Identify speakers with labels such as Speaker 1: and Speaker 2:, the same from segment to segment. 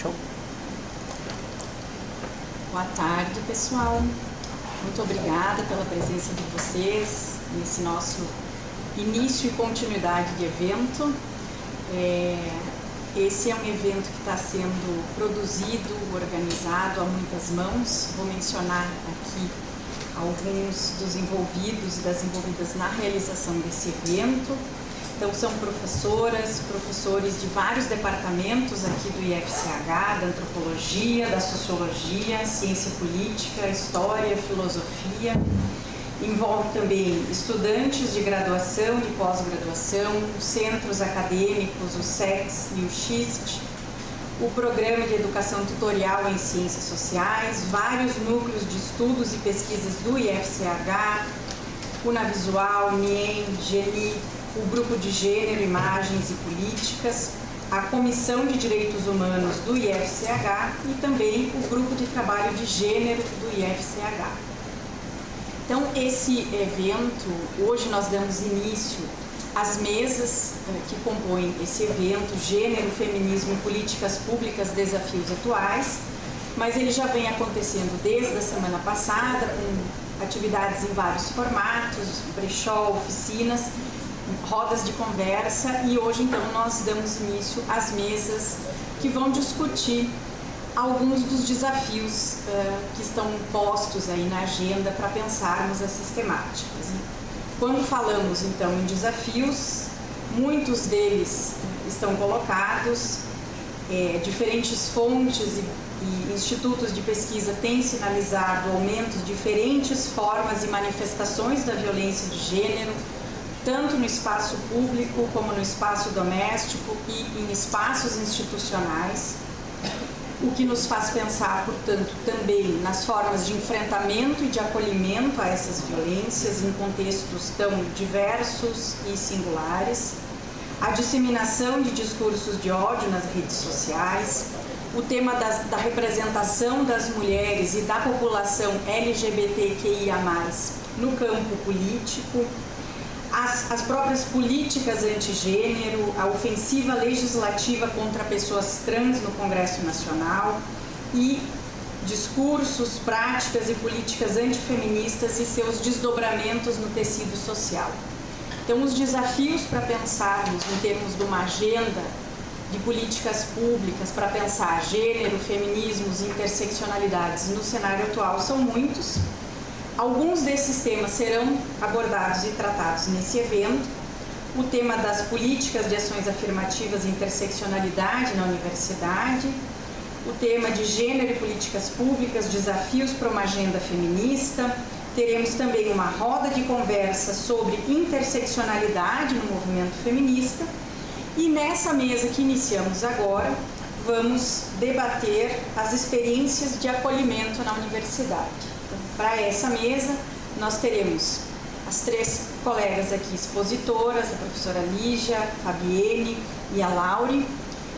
Speaker 1: Show.
Speaker 2: Boa tarde, pessoal. Muito obrigada pela presença de vocês nesse nosso início e continuidade de evento. Esse é um evento que está sendo produzido, organizado a muitas mãos. Vou mencionar aqui alguns dos envolvidos e das envolvidas na realização desse evento. Então, são professoras, professores de vários departamentos aqui do IFCH, da Antropologia, da Sociologia, Ciência Política, História, Filosofia. Envolve também estudantes de graduação, de pós-graduação, os centros acadêmicos, o SEX e o XIST, o Programa de Educação Tutorial em Ciências Sociais, vários núcleos de estudos e pesquisas do IFCH, o Unavisual, NIEM, GENI, o Grupo de Gênero, Imagens e Políticas, a Comissão de Direitos Humanos do IFCH e também o Grupo de Trabalho de Gênero do IFCH. Então, esse evento, hoje nós damos início às mesas que compõem esse evento, Gênero, Feminismo e Políticas Públicas, Desafios Atuais, mas ele já vem acontecendo desde a semana passada, com atividades em vários formatos, brechó, oficinas, rodas de conversa, e hoje então nós damos início às mesas que vão discutir alguns dos desafios que estão postos aí na agenda para pensarmos essas temáticas. Quando falamos então em desafios, muitos deles estão colocados, diferentes fontes e institutos de pesquisa têm sinalizado aumentos de diferentes formas e manifestações da violência de gênero, tanto no espaço público como no espaço doméstico e em espaços institucionais, o que nos faz pensar, portanto, também nas formas de enfrentamento e de acolhimento a essas violências em contextos tão diversos e singulares, a disseminação de discursos de ódio nas redes sociais, o tema da representação das mulheres e da população LGBTQIA+, no campo político, as próprias políticas antigênero, a ofensiva legislativa contra pessoas trans no Congresso Nacional e discursos, práticas e políticas antifeministas e seus desdobramentos no tecido social. Então, os desafios para pensarmos em termos de uma agenda de políticas públicas para pensar gênero, feminismos e interseccionalidades no cenário atual são muitos. Alguns desses temas serão abordados e tratados nesse evento. O tema das políticas de ações afirmativas e interseccionalidade na universidade, o tema de gênero e políticas públicas, desafios para uma agenda feminista. Teremos também uma roda de conversa sobre interseccionalidade no movimento feminista. E nessa mesa que iniciamos agora, vamos debater as experiências de acolhimento na universidade. Para essa mesa, nós teremos as três colegas aqui expositoras, a professora Lígia, a Fabienne e a Laure.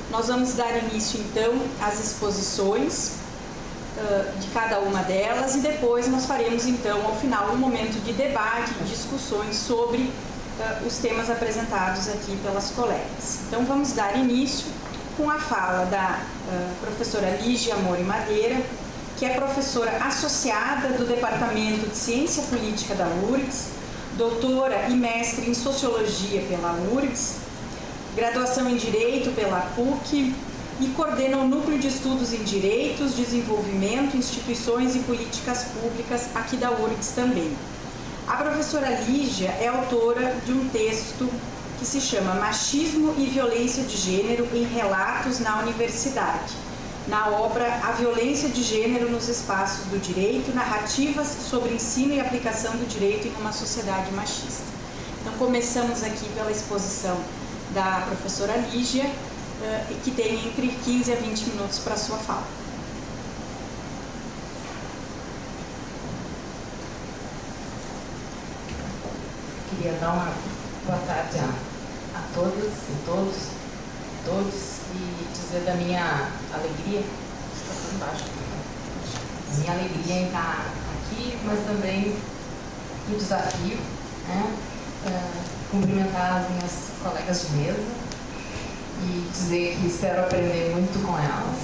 Speaker 2: Nós vamos dar início, então, às exposições de cada uma delas e depois nós faremos, então, ao final, um momento de debate e discussões sobre os temas apresentados aqui pelas colegas. Então, vamos dar início com a fala da professora Lígia Mori Madeira, que é professora associada do Departamento de Ciência Política da URGS, doutora e mestre em Sociologia pela URGS, graduação em Direito pela PUC e coordena o Núcleo de Estudos em Direitos, Desenvolvimento, Instituições e Políticas Públicas aqui da URGS também. A professora Lígia é autora de um texto que se chama Machismo e Violência de Gênero em Relatos na Universidade, na obra A Violência de Gênero nos Espaços do Direito, Narrativas sobre Ensino e Aplicação do Direito em uma Sociedade Machista. Então, começamos aqui pela exposição da professora Lígia, que tem entre 15 a 20 minutos para a sua fala.
Speaker 3: Queria dar uma boa tarde a todas e todos, e dizer da minha alegria, minha alegria em estar aqui, mas também do desafio, né? Cumprimentar as minhas colegas de mesa e dizer que espero aprender muito com elas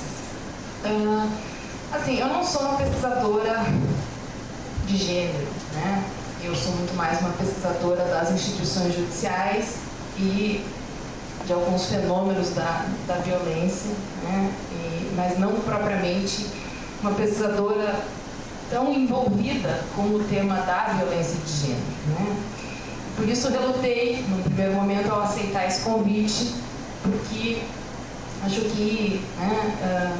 Speaker 3: assim, eu não sou uma pesquisadora de gênero, né? Eu sou muito mais uma pesquisadora das instituições judiciais e de alguns fenômenos da violência, né? Mas não propriamente uma pesquisadora tão envolvida com o tema da violência de gênero, né? Por isso relutei, no primeiro momento, ao aceitar esse convite, porque acho que, né,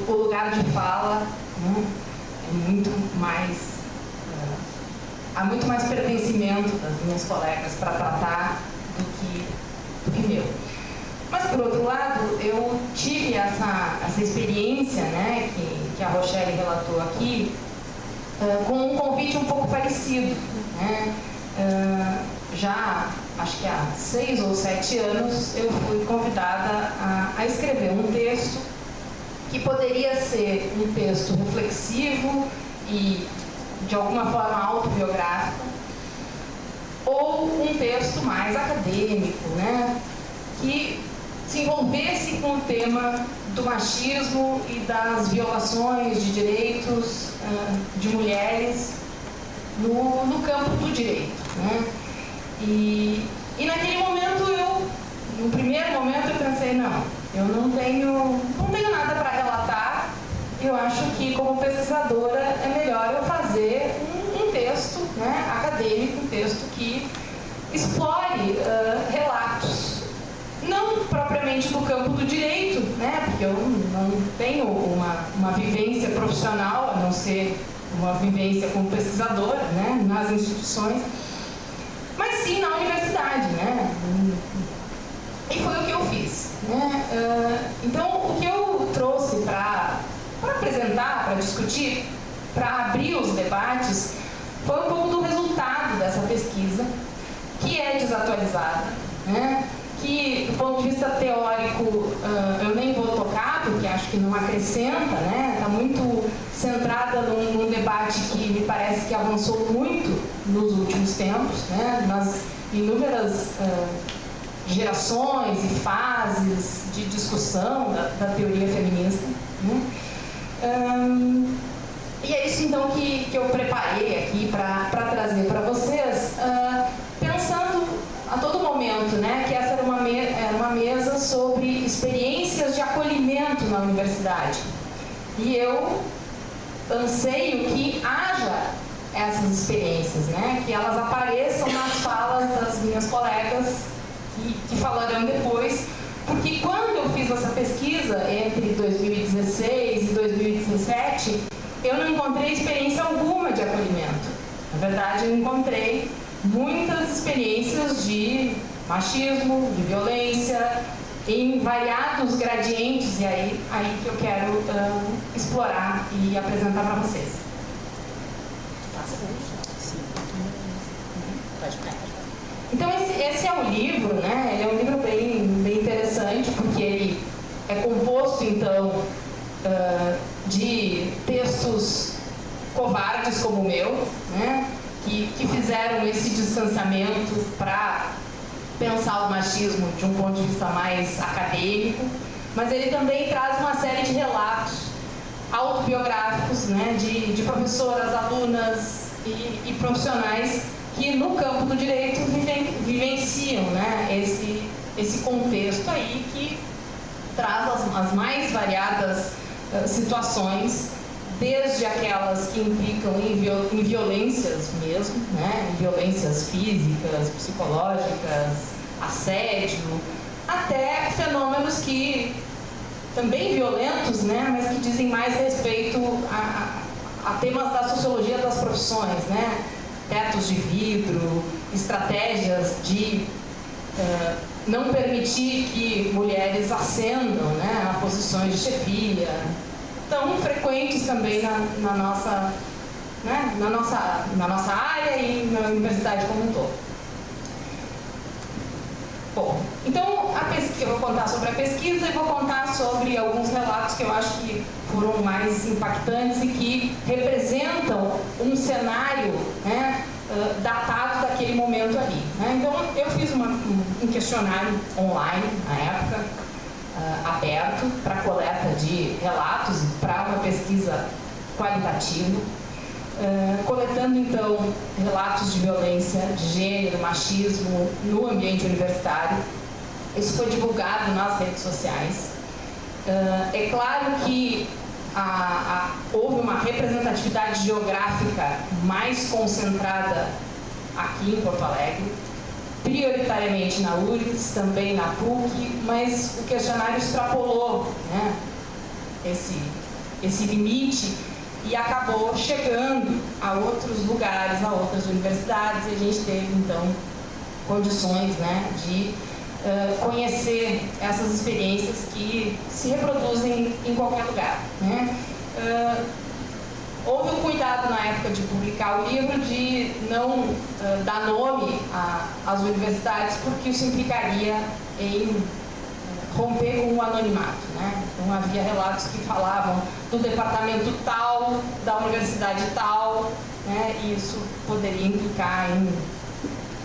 Speaker 3: o lugar de fala, né, é muito mais, há muito mais pertencimento das minhas colegas para tratar do que meu. Mas, por outro lado, eu tive essa experiência, né, que a Rochelle relatou aqui, com um convite um pouco parecido, né? Já, acho que há 6 ou 7 anos, eu fui convidada a escrever um texto que poderia ser um texto reflexivo e, de alguma forma, autobiográfico, ou um texto mais acadêmico, né, que se envolvesse com o tema do machismo e das violações de direitos de mulheres no campo do direito, né? E naquele momento no primeiro momento eu pensei, não, eu não tenho nada para relatar. Eu acho que, como pesquisadora, é melhor eu fazer um texto, né, acadêmico, um texto que explore relatos, não propriamente do campo do direito, né, porque eu não tenho uma vivência profissional, a não ser uma vivência como pesquisadora, né, nas instituições, mas sim na universidade, né? E foi o que eu fiz, né? Então, o que eu trouxe para apresentar, para discutir, para abrir os debates, foi um pouco do resultado dessa pesquisa, que é desatualizada, né? Que, do ponto de vista teórico, eu nem vou tocar, porque acho que não acrescenta, né? Está muito centrada num debate que me parece que avançou muito nos últimos tempos, né? Nas inúmeras gerações e fases de discussão da teoria feminista, né? E é isso, então, que eu preparei aqui para trazer para vocês, pensando a todo momento, né, que essa era uma mesa sobre experiências de acolhimento na universidade. E eu anseio que haja essas experiências, né, que elas apareçam nas falas das minhas colegas que falarão depois, porque quando eu fiz essa pesquisa entre 2016 e 2017, eu não encontrei experiência alguma de acolhimento. Na verdade, eu encontrei muitas experiências de machismo, de violência, em variados gradientes, e aí que eu quero explorar e apresentar para vocês. Então, esse é um livro, né? Ele é um livro bem interessante, porque ele é composto, então, de textos covardes como o meu, né? Que fizeram esse distanciamento para pensar o machismo de um ponto de vista mais acadêmico, mas ele também traz uma série de relatos autobiográficos, né, de professoras, alunas e profissionais que no campo do direito vivenciam, né, esse contexto aí que traz as mais variadas situações, desde aquelas que implicam em violências mesmo, né? Violências físicas, psicológicas, assédio, até fenômenos que também violentos, né? Mas que dizem mais respeito a temas da sociologia das profissões, né? Tetos de vidro, estratégias de não permitir que mulheres ascendam, né, a posições de chefia, tão frequentes também na nossa área e na universidade como um todo. Bom, então eu vou contar sobre a pesquisa e vou contar sobre alguns relatos que eu acho que foram mais impactantes e que representam um cenário, né, datado daquele momento ali, né? Então eu fiz um questionário online na época, aberto para coleta de relatos, para uma pesquisa pesquisa qualitativa, coletando então relatos de violência de gênero, machismo no ambiente universitário. Isso foi divulgado nas redes sociais. É claro que houve uma representatividade geográfica mais concentrada aqui em Porto Alegre, prioritariamente na URGS, também na PUC, mas o questionário extrapolou, né, esse limite e acabou chegando a outros lugares, a outras universidades, e a gente teve, então, condições, né, de conhecer essas experiências que se reproduzem em qualquer lugar, né. Houve um cuidado na época de publicar o livro de não dar nome às universidades, porque isso implicaria em romper com o anonimato, né? Então havia relatos que falavam do departamento tal, da universidade tal, né? E isso poderia implicar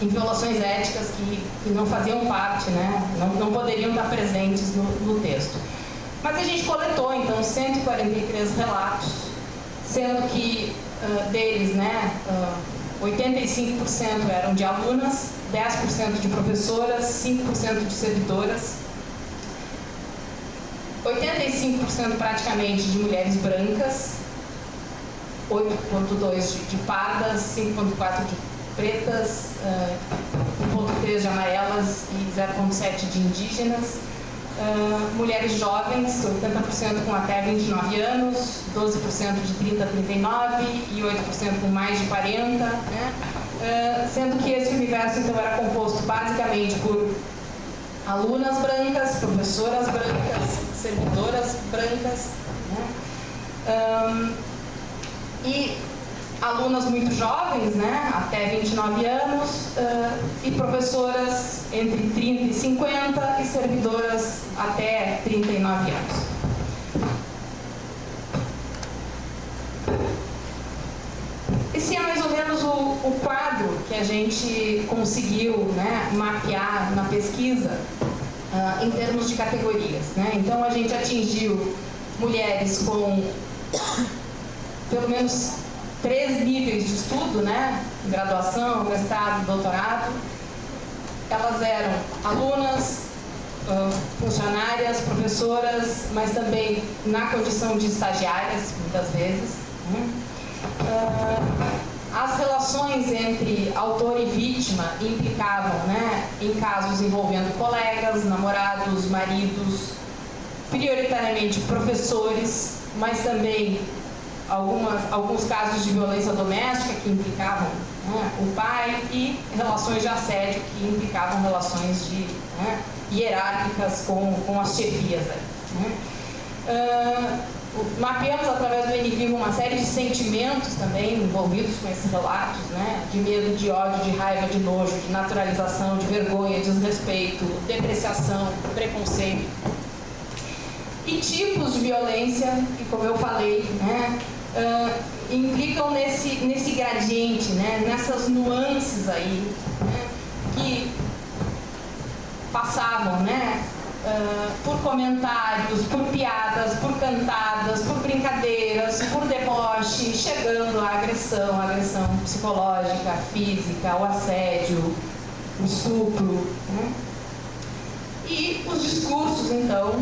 Speaker 3: em violações éticas que não faziam parte, né? Não poderiam estar presentes no texto. Mas a gente coletou, então, 143 relatos, sendo que deles, né, 85% eram de alunas, 10% de professoras, 5% de servidoras, 85% praticamente de mulheres brancas, 8,2% de pardas, 5,4% de pretas, 1,3% de amarelas e 0,7% de indígenas. Mulheres jovens, 80% com até 29 anos, 12% de 30 a 39 e 8% com mais de 40, né? Sendo que esse universo então era composto basicamente por alunas brancas, professoras brancas, servidoras brancas, né? E alunas muito jovens, né, até 29 anos, e professoras entre 30 e 50 e servidoras até 39 anos. Esse é mais ou menos o quadro que a gente conseguiu, né, mapear na pesquisa em termos de categorias, né? Então a gente atingiu mulheres com pelo menos 3 níveis de estudo, né? Graduação, mestrado, doutorado. Elas eram alunas, funcionárias, professoras, mas também na condição de estagiárias, muitas vezes, né? As relações entre autor e vítima implicavam, né, em casos envolvendo colegas, namorados, maridos, prioritariamente professores, mas também alguns casos de violência doméstica que implicavam, né, o pai, e relações de assédio que implicavam relações né, hierárquicas com as chefias. Né. Mapeamos através do NVivo uma série de sentimentos também envolvidos com esses relatos, né, de medo, de ódio, de raiva, de nojo, de naturalização, de vergonha, desrespeito, depreciação, preconceito. E tipos de violência que, como eu falei, né, implicam nesse gradiente, né, nessas nuances aí, né, que passavam, né, por comentários, por piadas, por cantadas, por brincadeiras, por deboche, chegando à agressão psicológica, física, o assédio, o estupro, né? E os discursos, então,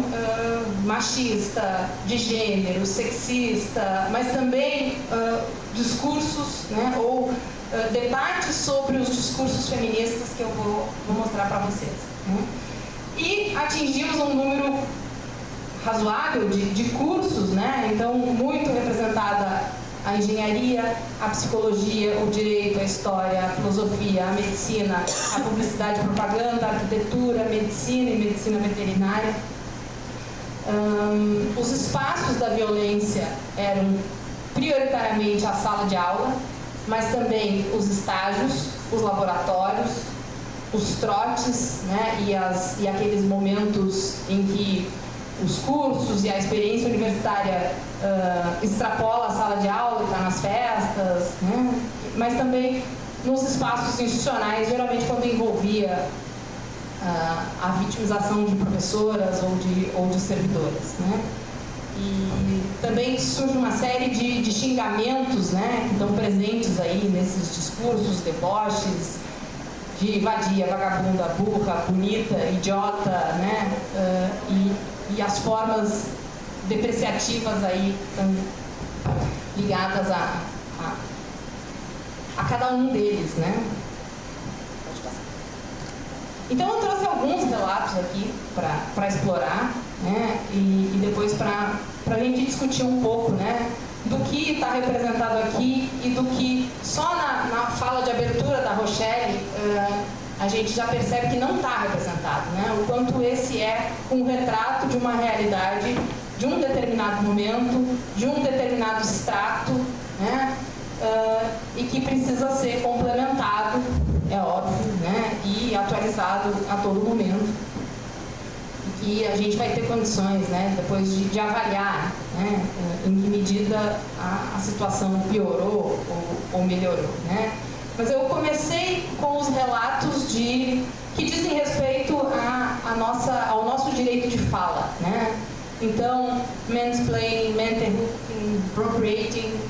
Speaker 3: machista, de gênero, sexista, mas também discursos, né, ou debates sobre os discursos feministas que eu vou mostrar para vocês. Né? E atingimos um número razoável de cursos, né? Então, muito representada a engenharia, a psicologia, o direito, a história, a filosofia, a medicina, a publicidade e propaganda, a arquitetura, a medicina e medicina veterinária. Os espaços da violência eram prioritariamente a sala de aula, mas também os estágios, os laboratórios, os trotes, né, e aqueles momentos em que os cursos e a experiência universitária extrapola a sala de aula e está nas festas, né, mas também nos espaços institucionais, geralmente quando envolvia a vitimização de professoras ou de servidoras. Né, e Também surge uma série de xingamentos, né, que estão presentes aí nesses discursos, deboches, de vadia, vagabunda, burra, bonita, idiota, né, e as formas depreciativas aí estão ligadas a cada um deles, né. Pode passar. Então eu trouxe alguns relatos aqui para explorar, né, e depois para a gente discutir um pouco, né, do que está representado aqui e do que só na fala de abertura da Rochelle a gente já percebe que não está representado, né, o quanto esse é um retrato de uma realidade, de um determinado momento, de um determinado extrato, né, e que precisa ser complementado, é óbvio, né, e atualizado a todo momento. E a gente vai ter condições, né, depois de avaliar, né, em que medida a situação piorou ou melhorou, né. Mas eu comecei com os relatos que dizem respeito ao nosso direito de fala, né. Então, mansplaining, mentorhooding, appropriating,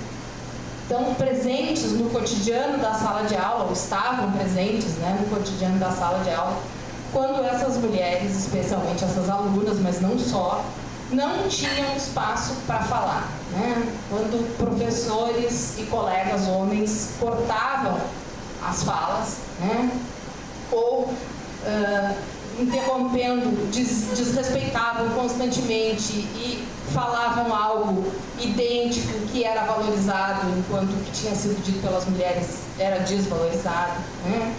Speaker 3: estão presentes no cotidiano da sala de aula, ou estavam presentes, né, no cotidiano da sala de aula, quando essas mulheres, especialmente essas alunas, mas não só, não tinham espaço para falar, né? Quando professores e colegas homens cortavam as falas, né? Ou interrompendo, desrespeitavam constantemente e falavam algo idêntico que era valorizado, enquanto o que tinha sido dito pelas mulheres era desvalorizado, né?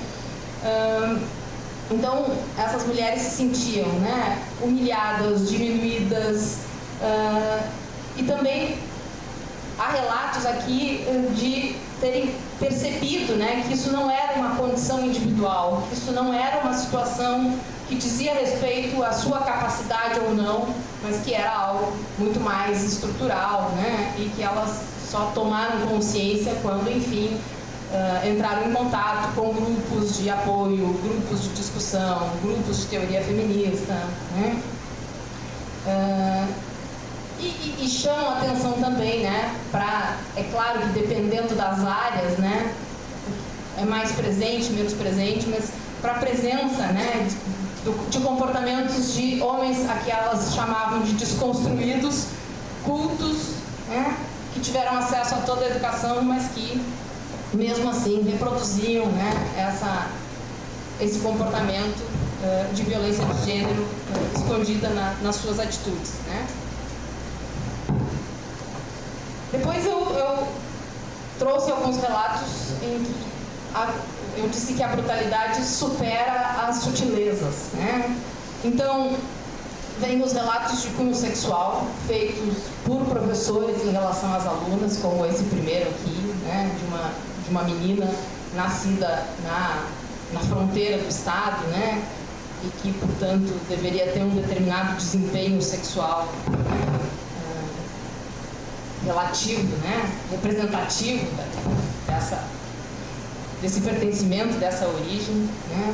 Speaker 3: Então, essas mulheres se sentiam, né, humilhadas, diminuídas, e também há relatos aqui de terem percebido, né, que isso não era uma condição individual, que isso não era uma situação que dizia respeito à sua capacidade ou não, mas que era algo muito mais estrutural, né, e que elas só tomaram consciência quando, enfim, entraram em contato com grupos de apoio, grupos de discussão, grupos de teoria feminista, né? E chamam a atenção também, né, é claro que dependendo das áreas, né, é mais presente, menos presente, mas para a presença, né, de comportamentos de homens a que elas chamavam de desconstruídos, cultos, né, que tiveram acesso a toda a educação, mas que mesmo assim reproduziam, né, esse comportamento de violência de gênero escondida nas suas atitudes, né. Depois eu trouxe alguns relatos em que eu disse que a brutalidade supera as sutilezas, né. Então, vem os relatos de cunho sexual feitos por professores em relação às alunas, como esse primeiro aqui, né, de uma menina nascida na fronteira do estado, né, e que, portanto, deveria ter um determinado desempenho sexual relativo, né, representativo desse pertencimento, dessa origem, né.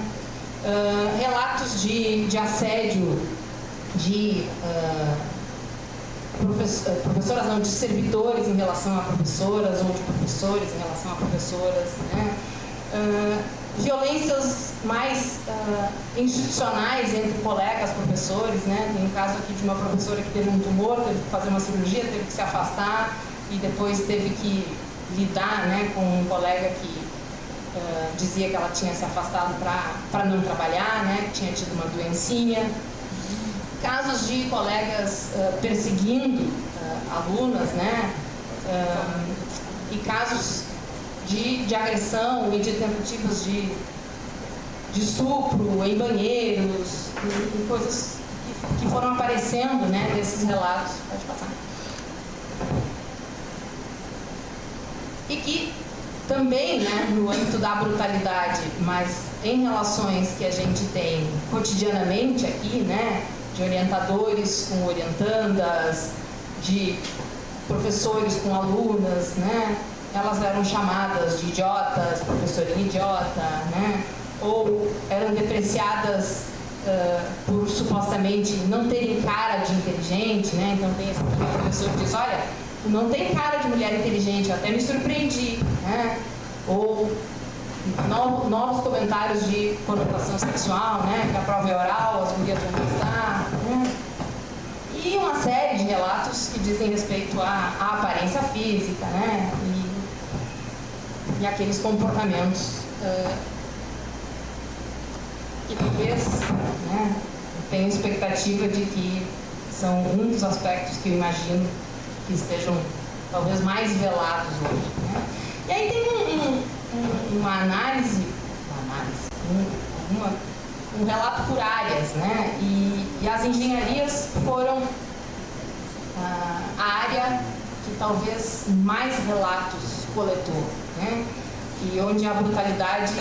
Speaker 3: Relatos de assédio de professoras, não, de servidores em relação a professoras, ou de professores em relação a professoras, né. Violências mais institucionais entre colegas professores, né. Tem um caso aqui de uma professora que teve um tumor, teve que fazer uma cirurgia, teve que se afastar e depois teve que lidar, né, com um colega que dizia que ela tinha se afastado para não trabalhar, né, que tinha tido uma doencinha. Casos de colegas perseguindo alunas, né, e casos de agressão e de tentativas de estupro em banheiros, e coisas que foram aparecendo, né, desses relatos. Pode passar. E que também, né, no âmbito da brutalidade, mas em relações que a gente tem cotidianamente aqui, né, de orientadores com orientandas, de professores com alunas, né, elas eram chamadas de idiotas, professorinha idiota, né, ou eram depreciadas por supostamente não terem cara de inteligente, né? Então tem esse professor que diz, olha, não tem cara de mulher inteligente, eu até me surpreendi, né? Ou novos comentários de conotação sexual, né? Que a prova é oral, as mulheres vão gostar, né? E uma série de relatos que dizem respeito à aparência física, né? E aqueles comportamentos que talvez, né, tenho expectativa de que são um dos aspectos que eu imagino que estejam talvez mais velados hoje, né? E aí tem um relato por áreas, né? E as engenharias foram a área que talvez mais relatos coletou, né? E onde a brutalidade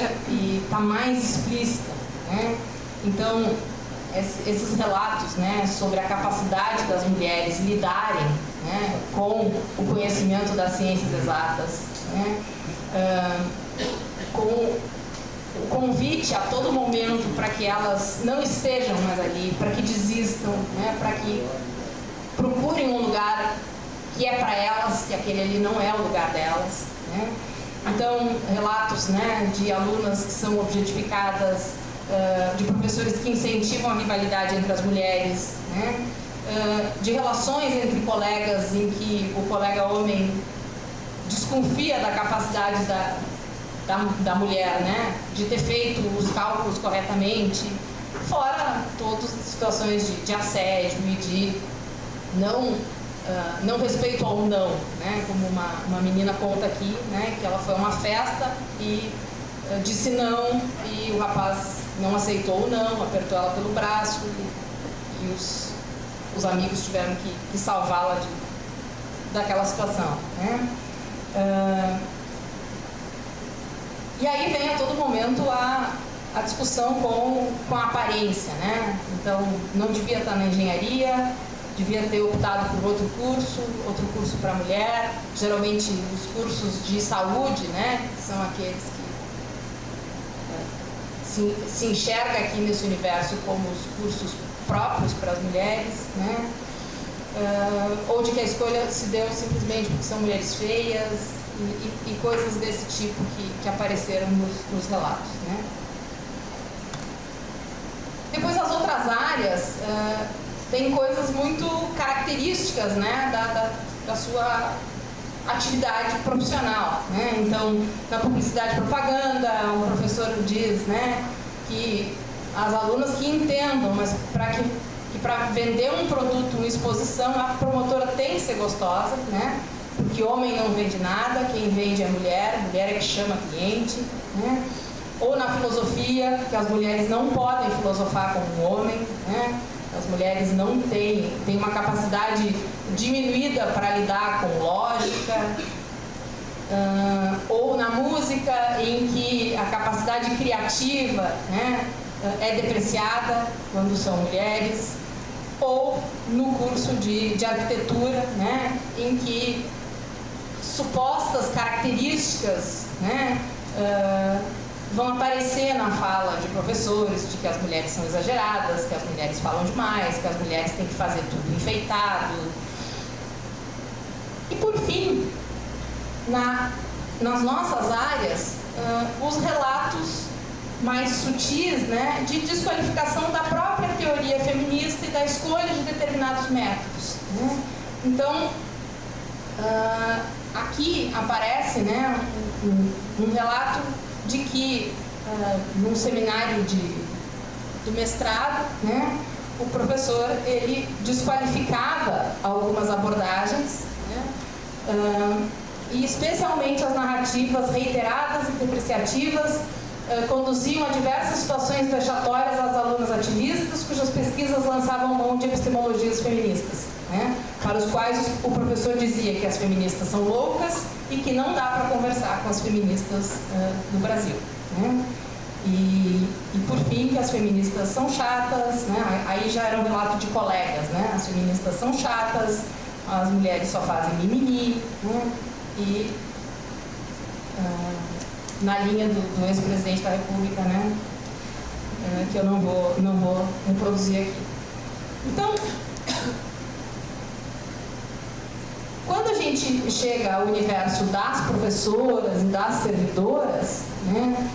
Speaker 3: está mais explícita, né? Então, esses relatos, né, sobre a capacidade das mulheres lidarem, né, com o conhecimento das ciências exatas, né, com o convite a todo momento para que elas não estejam mais ali, para que desistam, né, para que procurem um lugar que é para elas, que aquele ali não é o lugar delas, né? Então, relatos, né, de alunas que são objetificadas, de professores que incentivam a rivalidade entre as mulheres, né? De relações entre colegas em que o colega homem desconfia da capacidade da mulher, né, de ter feito os cálculos corretamente, fora todas as situações de assédio e de não respeito ao não, né, como uma menina conta aqui, né, que ela foi a uma festa e disse não e o rapaz não aceitou o não, apertou ela pelo braço e os amigos tiveram que salvá-la daquela situação, né? E aí vem a todo momento a discussão com a aparência, né? Então, não devia estar na engenharia, devia ter optado por outro curso para mulher, geralmente os cursos de saúde, né? Que são aqueles que se enxerga aqui nesse universo como os cursos próprios para as mulheres, né? Ou de que a escolha se deu simplesmente porque são mulheres feias e coisas desse tipo que apareceram nos relatos, né? Depois as outras áreas têm coisas muito características, né, da sua atividade profissional, né? Então, na publicidade e propaganda, o professor diz, né, que as alunas que entendam, mas para vender um produto, uma exposição, a promotora tem que ser gostosa, né? Porque homem não vende nada, quem vende é mulher é que chama cliente, né? Ou na filosofia, que as mulheres não podem filosofar como um homem, né? As mulheres não têm uma capacidade diminuída para lidar com lógica. Ou na música, em que a capacidade criativa, né, é depreciada quando são mulheres. Ou no curso de arquitetura, né, em que supostas características, né, vão aparecer na fala de professores, de que as mulheres são exageradas, que as mulheres falam demais, que as mulheres têm que fazer tudo enfeitado. E por fim, nas nossas áreas, os relatos mais sutis, né, de desqualificação da própria teoria feminista e da escolha de determinados métodos, né? Então, aqui aparece, né, um relato de que num seminário do mestrado, né, o professor ele desqualificava algumas abordagens, né, e especialmente as narrativas reiteradas e depreciativas conduziam a diversas situações vexatórias às alunas ativistas cujas pesquisas lançavam mão de epistemologias feministas, né, para os quais o professor dizia que as feministas são loucas e que não dá para conversar com as feministas no Brasil, né? E por fim, que as feministas são chatas, né? Aí já era um relato de colegas, né? As feministas são chatas, as mulheres só fazem mimimi, né? E na linha do ex-presidente da República, né? que eu não vou reproduzir aqui. Então, quando a gente chega ao universo das professoras e das servidoras, né,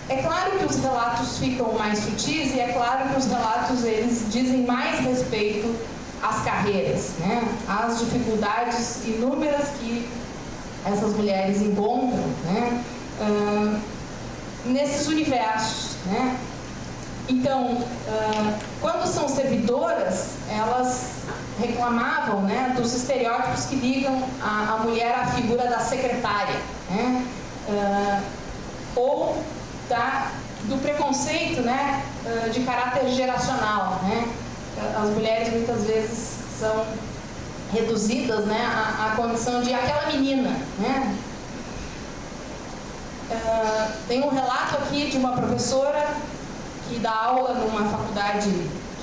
Speaker 3: é claro que os relatos ficam mais sutis e é claro que os relatos eles dizem mais respeito às carreiras, né, às dificuldades inúmeras que essas mulheres encontram, né, nesses universos, né. Então, quando são servidoras, elas reclamavam, né, dos estereótipos que ligam a mulher à figura da secretária, né, ou do preconceito, né, de caráter geracional, né. As mulheres muitas vezes são reduzidas, né, à condição de aquela menina, né. Tem um relato aqui de uma professora que dá aula numa faculdade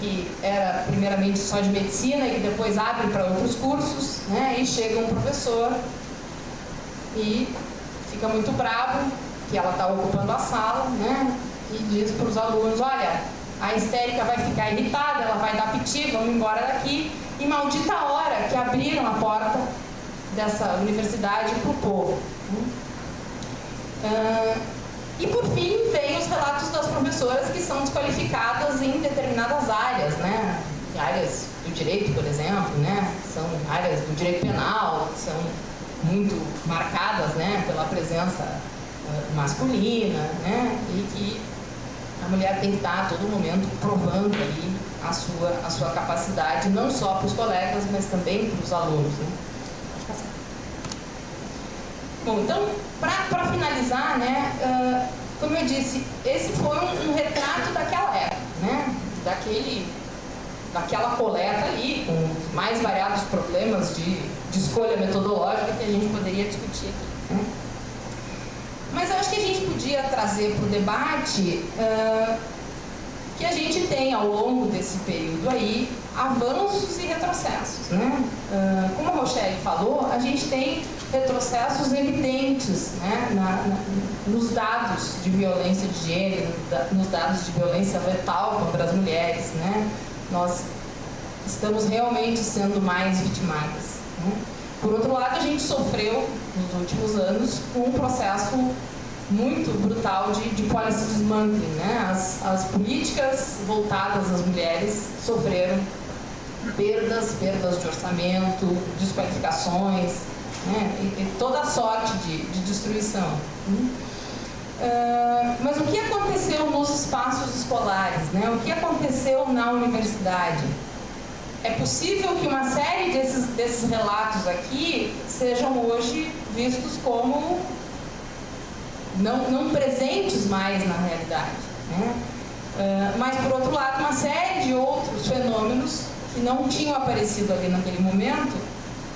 Speaker 3: que era primeiramente só de medicina e que depois abre para outros cursos, né, e chega um professor e fica muito bravo que ela está ocupando a sala, né, e diz para os alunos: olha, a histérica vai ficar irritada, ela vai dar piti, vamos embora daqui. E maldita a hora que abriram a porta dessa universidade para o povo. E por fim vem os relatos das professoras que são desqualificadas em determinadas áreas, né? Áreas do direito, por exemplo, né? São áreas do direito penal, que são muito marcadas, né, pela presença masculina, né? E que a mulher tem que estar a todo momento provando aí a sua capacidade, não só para os colegas, mas também para os alunos, né? Bom, então, para finalizar, né, como eu disse, esse foi um retrato daquela época, né, daquela coleta ali, com os mais variados problemas de escolha metodológica que a gente poderia discutir aqui, né. Mas eu acho que a gente podia trazer para o debate que a gente tem ao longo desse período aí avanços e retrocessos, né? Como a Rochelle falou, a gente tem retrocessos evidentes, né, nos dados de violência de gênero, nos dados de violência letal contra as mulheres, né? Nós estamos realmente sendo mais vitimadas, né? Por outro lado, a gente sofreu nos últimos anos um processo muito brutal de policy dismantling, né? As políticas voltadas às mulheres sofreram perdas de orçamento, desqualificações, né? E toda a sorte de destruição. Mas o que aconteceu nos espaços escolares, né? O que aconteceu na universidade? É possível que uma série desses relatos aqui sejam hoje vistos como não presentes mais na realidade, né? Mas, por outro lado, uma série de outros fenômenos que não tinham aparecido ali naquele momento,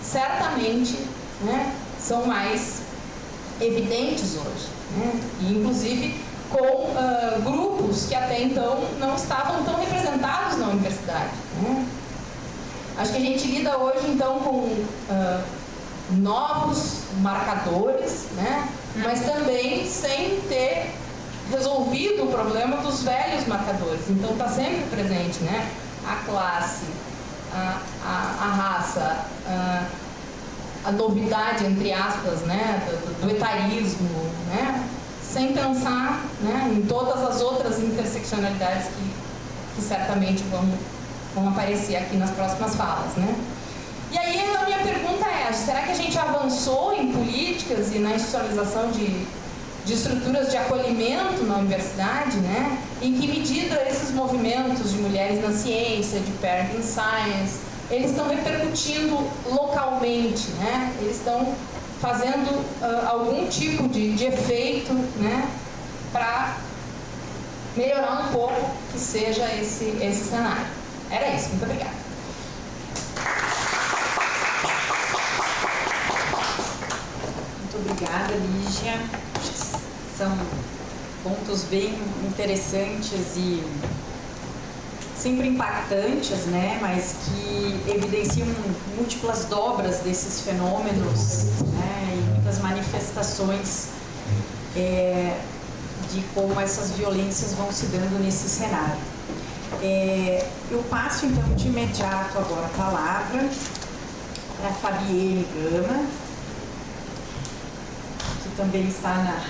Speaker 3: certamente, né, são mais evidentes hoje, né? E, inclusive, com grupos que até então não estavam tão representados na universidade, né? Acho que a gente lida hoje, então, com novos marcadores, né? Mas também sem ter resolvido o problema dos velhos marcadores. Então, está sempre presente, né? A classe, a raça, a novidade, entre aspas, né? Do etarismo, né? Sem pensar, né, em todas as outras interseccionalidades que certamente vão aparecer aqui nas próximas falas, né? E aí a minha pergunta é, será que a gente avançou em políticas e na institucionalização de estruturas de acolhimento na universidade, né? Em que medida esses movimentos de mulheres na ciência, de parenting science, eles estão repercutindo localmente, né? Eles estão fazendo algum tipo de efeito, né? Para melhorar um pouco que seja esse cenário. Era isso, muito obrigada.
Speaker 2: Obrigada, Lígia. Acho que são pontos bem interessantes e sempre impactantes, né? Mas que evidenciam múltiplas dobras desses fenômenos, né? E muitas manifestações. de como essas violências vão se dando nesse cenário. Eu passo então de imediato agora a palavra para a Fabienne Gama, que também está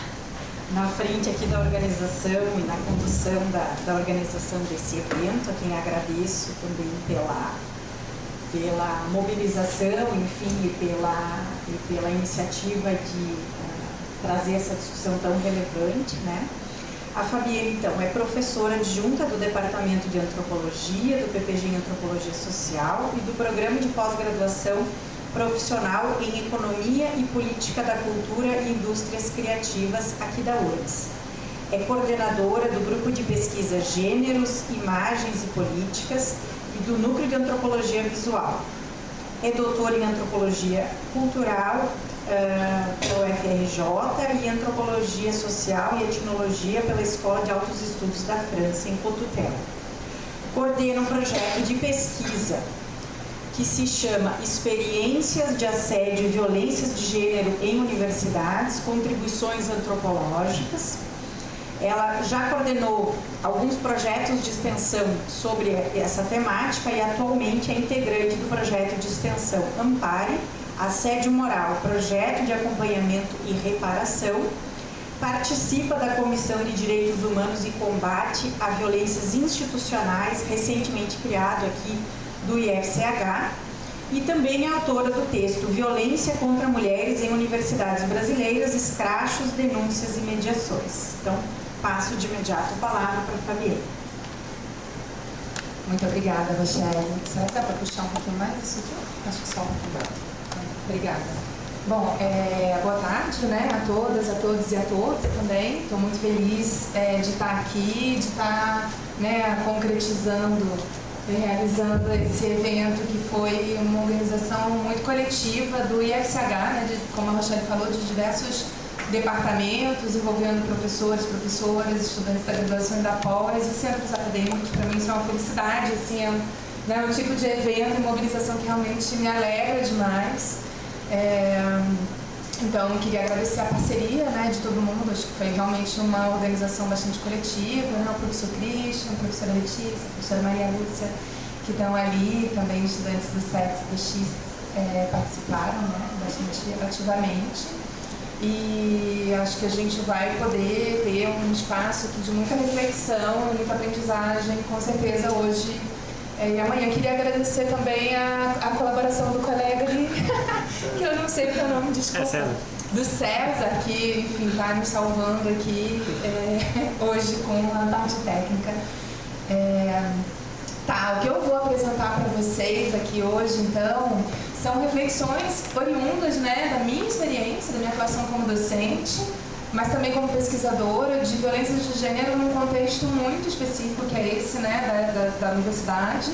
Speaker 2: na frente aqui da organização e na condução da organização desse evento, a quem agradeço também pela mobilização, enfim, e pela iniciativa de trazer essa discussão tão relevante, né? A Fabienne, então, é professora adjunta do Departamento de Antropologia, do PPG em Antropologia Social e do Programa de Pós-Graduação Profissional em Economia e Política da Cultura e Indústrias Criativas aqui da URGS. É coordenadora do Grupo de Pesquisa Gêneros, Imagens e Políticas e do Núcleo de Antropologia Visual. É doutora em Antropologia Cultural pela UFRJ e Antropologia Social e Etnologia pela Escola de Altos Estudos da França, em Cototel. Coordena um projeto de pesquisa que se chama Experiências de Assédio e Violências de Gênero em Universidades, Contribuições Antropológicas. Ela já coordenou alguns projetos de extensão sobre essa temática e atualmente é integrante do projeto de extensão Ampare, Assédio Moral, Projeto de Acompanhamento e Reparação. Participa da Comissão de Direitos Humanos e Combate a Violências Institucionais, recentemente criado aqui do IFCH, e também é autora do texto Violência contra Mulheres em Universidades Brasileiras, Escrachos, Denúncias e Mediações. Então, passo de imediato a palavra para a Fabienne.
Speaker 1: Muito obrigada, Rochelle. Será que dá para puxar um pouquinho mais isso aqui? Acho que só um pouquinho. Obrigada. Bom, boa tarde, né, a todas, a todos e a todas também. Estou muito feliz de estar aqui, de estar, né, concretizando e realizando esse evento que foi uma organização muito coletiva do IFCH, né, como a Rochelle falou, de diversos departamentos envolvendo professores, professoras, estudantes da graduação e da pós e centros acadêmicos. Para mim isso é uma felicidade, assim, é um tipo de evento e mobilização que realmente me alegra demais. Então, queria agradecer a parceria, né, de todo mundo. Acho que foi realmente uma organização bastante coletiva, né, o professor Christian, a professora Letícia, a professora Maria Lúcia, que estão ali, também estudantes do SEX e do X participaram, né, bastante ativamente. E acho que a gente vai poder ter um espaço aqui de muita reflexão, muita aprendizagem, com certeza hoje e amanhã. Queria agradecer também a colaboração do colega ali, que eu não sei o teu nome, desculpa.
Speaker 4: César.
Speaker 1: Do César, que, enfim, está me salvando aqui hoje com a parte técnica. O que eu vou apresentar para vocês aqui hoje, então, são reflexões oriundas, né, da minha experiência, da minha atuação como docente, mas também como pesquisadora de violências de gênero num contexto muito específico, que é esse, né, da universidade,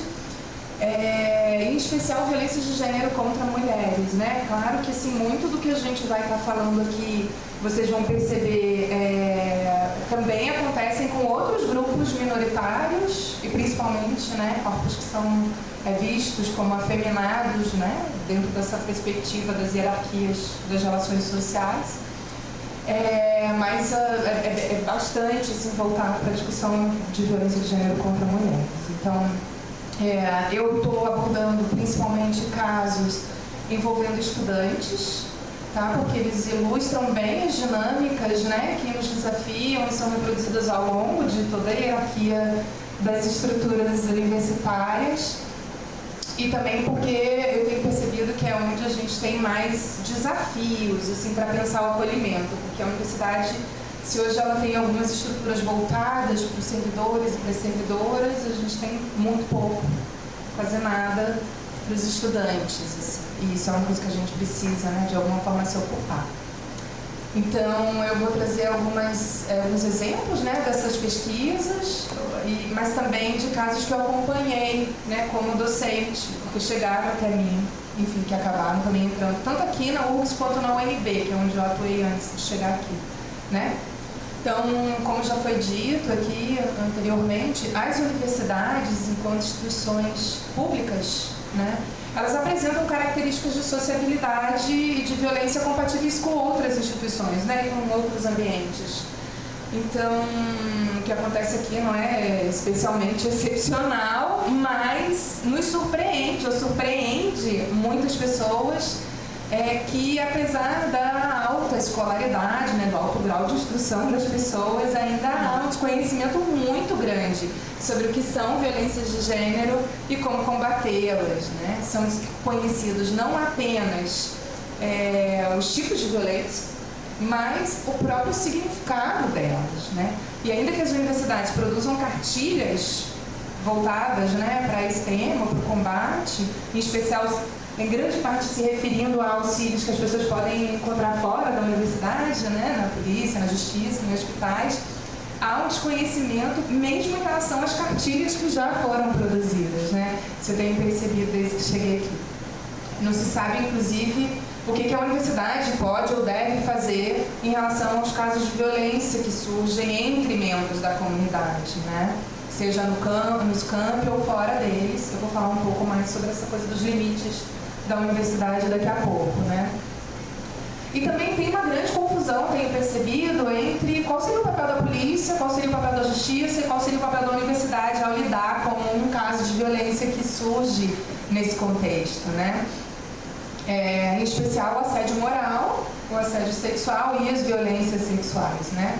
Speaker 1: em especial violências de gênero contra mulheres, né? Claro que, assim, muito do que a gente vai estar falando aqui, vocês vão perceber, também acontecem com outros grupos minoritários e principalmente, né, corpos que são vistos como afeminados, né, dentro dessa perspectiva das hierarquias das relações sociais. Mas é bastante, assim, voltado para a discussão de violência de gênero contra mulheres. Então, eu estou abordando principalmente casos envolvendo estudantes, tá? Porque eles ilustram bem as dinâmicas, né, que nos desafiam e são reproduzidas ao longo de toda a hierarquia das estruturas universitárias. E também porque eu tenho percebido que é onde a gente tem mais desafios, assim, para pensar o acolhimento, porque a universidade, se hoje ela tem algumas estruturas voltadas para os servidores e para as servidoras, a gente tem muito pouco, quase nada, para os estudantes, assim. E isso é uma coisa que a gente precisa, né, de alguma forma se ocupar. Então, eu vou trazer alguns exemplos, né, dessas pesquisas, mas também de casos que eu acompanhei, né, como docente, porque chegaram até mim, enfim, que acabaram também entrando, tanto aqui na URGS quanto na UNB, que é onde eu atuei antes de chegar aqui, né? Então, como já foi dito aqui anteriormente, as universidades, enquanto instituições públicas, né, elas apresentam características de sociabilidade e de violência compatíveis com outras instituições, né, e com outros ambientes. Então, o que acontece aqui não é especialmente excepcional, mas nos surpreende, ou surpreende muitas pessoas que, apesar da alta escolaridade, né, do alto grau de instrução das pessoas, ainda há um desconhecimento muito grande sobre o que são violências de gênero e como combatê-las, né? São conhecidos não apenas os tipos de violência, mas o próprio significado delas, né? E ainda que as universidades produzam cartilhas voltadas, né, para esse tema, para o combate, em especial, em grande parte se referindo a auxílios que as pessoas podem encontrar fora da universidade, né, na polícia, na justiça, em hospitais, há um desconhecimento mesmo em relação às cartilhas que já foram produzidas, né? Isso eu tenho percebido desde que cheguei aqui. Não se sabe, inclusive, o que a universidade pode ou deve fazer em relação aos casos de violência que surgem entre membros da comunidade, né? Seja nos campi ou fora deles. Eu vou falar um pouco mais sobre essa coisa dos limites da universidade daqui a pouco, né? E também tem uma grande confusão, tenho percebido, entre qual seria o papel da polícia, qual seria o papel da justiça e qual seria o papel da universidade ao lidar com um caso de violência que surge nesse contexto, né? Em especial o assédio moral, o assédio sexual e as violências sexuais, né?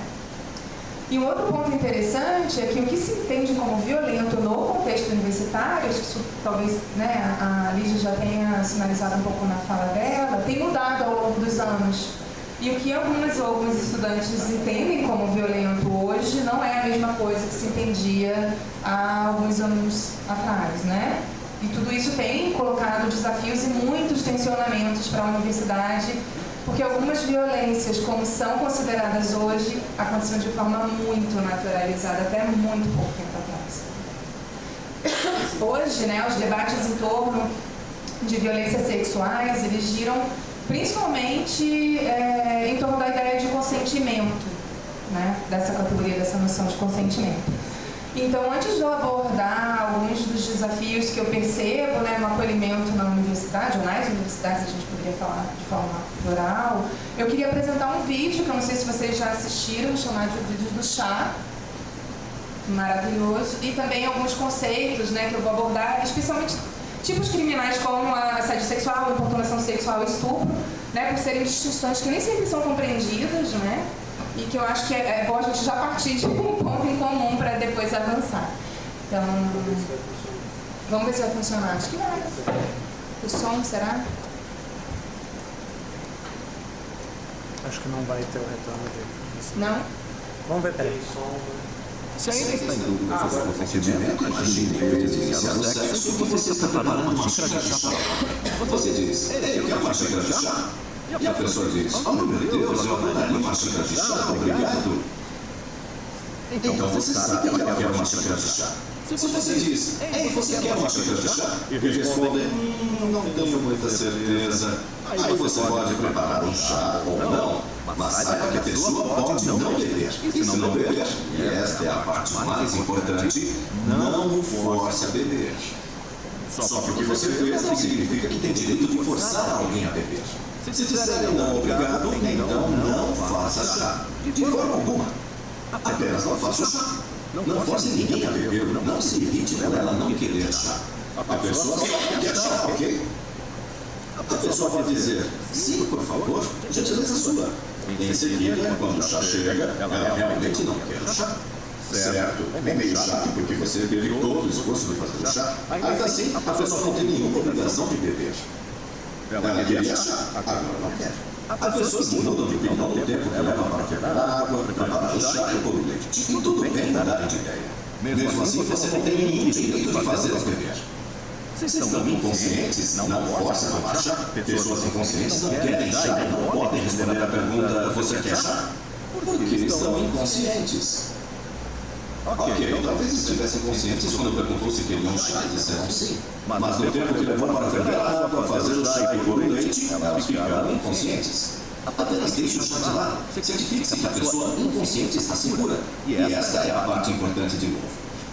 Speaker 1: E um outro ponto interessante é que o que se entende como violento no contexto universitário, acho que isso talvez, né, a Lígia já tenha sinalizado um pouco na fala dela, tem mudado ao longo dos anos. E o que alguns estudantes entendem como violento hoje não é a mesma coisa que se entendia há alguns anos atrás, né? E tudo isso tem colocado desafios e muitos tensionamentos para a universidade, porque algumas violências, como são consideradas hoje, aconteciam de forma muito naturalizada, até muito pouco tempo atrás. Hoje, né, os debates em torno de violências sexuais, eles giram principalmente em torno da ideia de consentimento, né, dessa categoria, dessa noção de consentimento. Então, antes de eu abordar alguns dos desafios que eu percebo, né, no acolhimento na universidade, ou nas universidades, a gente poderia falar de forma plural, eu queria apresentar um vídeo, que eu não sei se vocês já assistiram, chamado de Vídeos do Chá, maravilhoso, e também alguns conceitos, né, que eu vou abordar, especialmente tipos criminais como assédio sexual, importunação sexual e estupro, né, por serem distinções que nem sempre são compreendidas, né, e que eu acho que é bom a gente já partir de um ponto em comum para depois avançar. Então, vamos ver se vai funcionar. Acho que vai. O som, será?
Speaker 4: Acho que não vai ter o retorno dele.
Speaker 1: Não?
Speaker 4: Vamos ver, peraí.
Speaker 5: Se ainda está em dúvida sobre o consentimento, imagine depois de iniciar o sexo que você está preparando uma xícara de chá. Você diz, eu quero uma xícara de chá. E a pessoa diz, oh meu Deus, eu adoraria uma xícara de chá, obrigado. Então você sabe que ela quer uma xícara de chá. Se você diz, ei, você quer uma xícara de chá? E responde, não tenho muita certeza. Aí você pode preparar um chá ou não, mas saiba que a pessoa pode não beber. E se não beber, e esta é a parte mais importante, não o force a beber. Só porque você fez não significa que tem direito de forçar alguém a beber. Se disserem não obrigado, então não faça chá. De forma alguma. Apenas não faça chá. Não force ninguém a beber, não se irrite por ela não querer chá. A pessoa só quer chá, ok? A pessoa pode dizer, sim, por favor, gentileza sua. Em seguida, quando o chá chega, ela realmente não quer chá. Certo, é meio chato porque você teve todo o esforço de fazer o chá. Ainda assim, a pessoa não tem nenhuma obrigação de beber. Ela queria chá, agora não quer. As pessoas mudam de opinião no tempo que levam para ferver água, preparar o chá e pôr o leite. E tudo bem mudar de ideia. Mesmo assim, você não tem nenhum direito de fazê-las beber. Vocês estão inconscientes? Não forçam a tomar chá. Pessoas inconscientes não querem chá e não podem responder a pergunta, você quer chá? Porque estão inconscientes. Ok, talvez estivessem conscientes quando perguntou se queriam chá e disseram sim. Mas no tempo que levou para ferver água, fazer o chá e pôr o leite, elas ficaram inconscientes. Apenas deixe o chá de lado. Certifique-se que a pessoa inconsciente está segura. E esta é a parte importante de novo.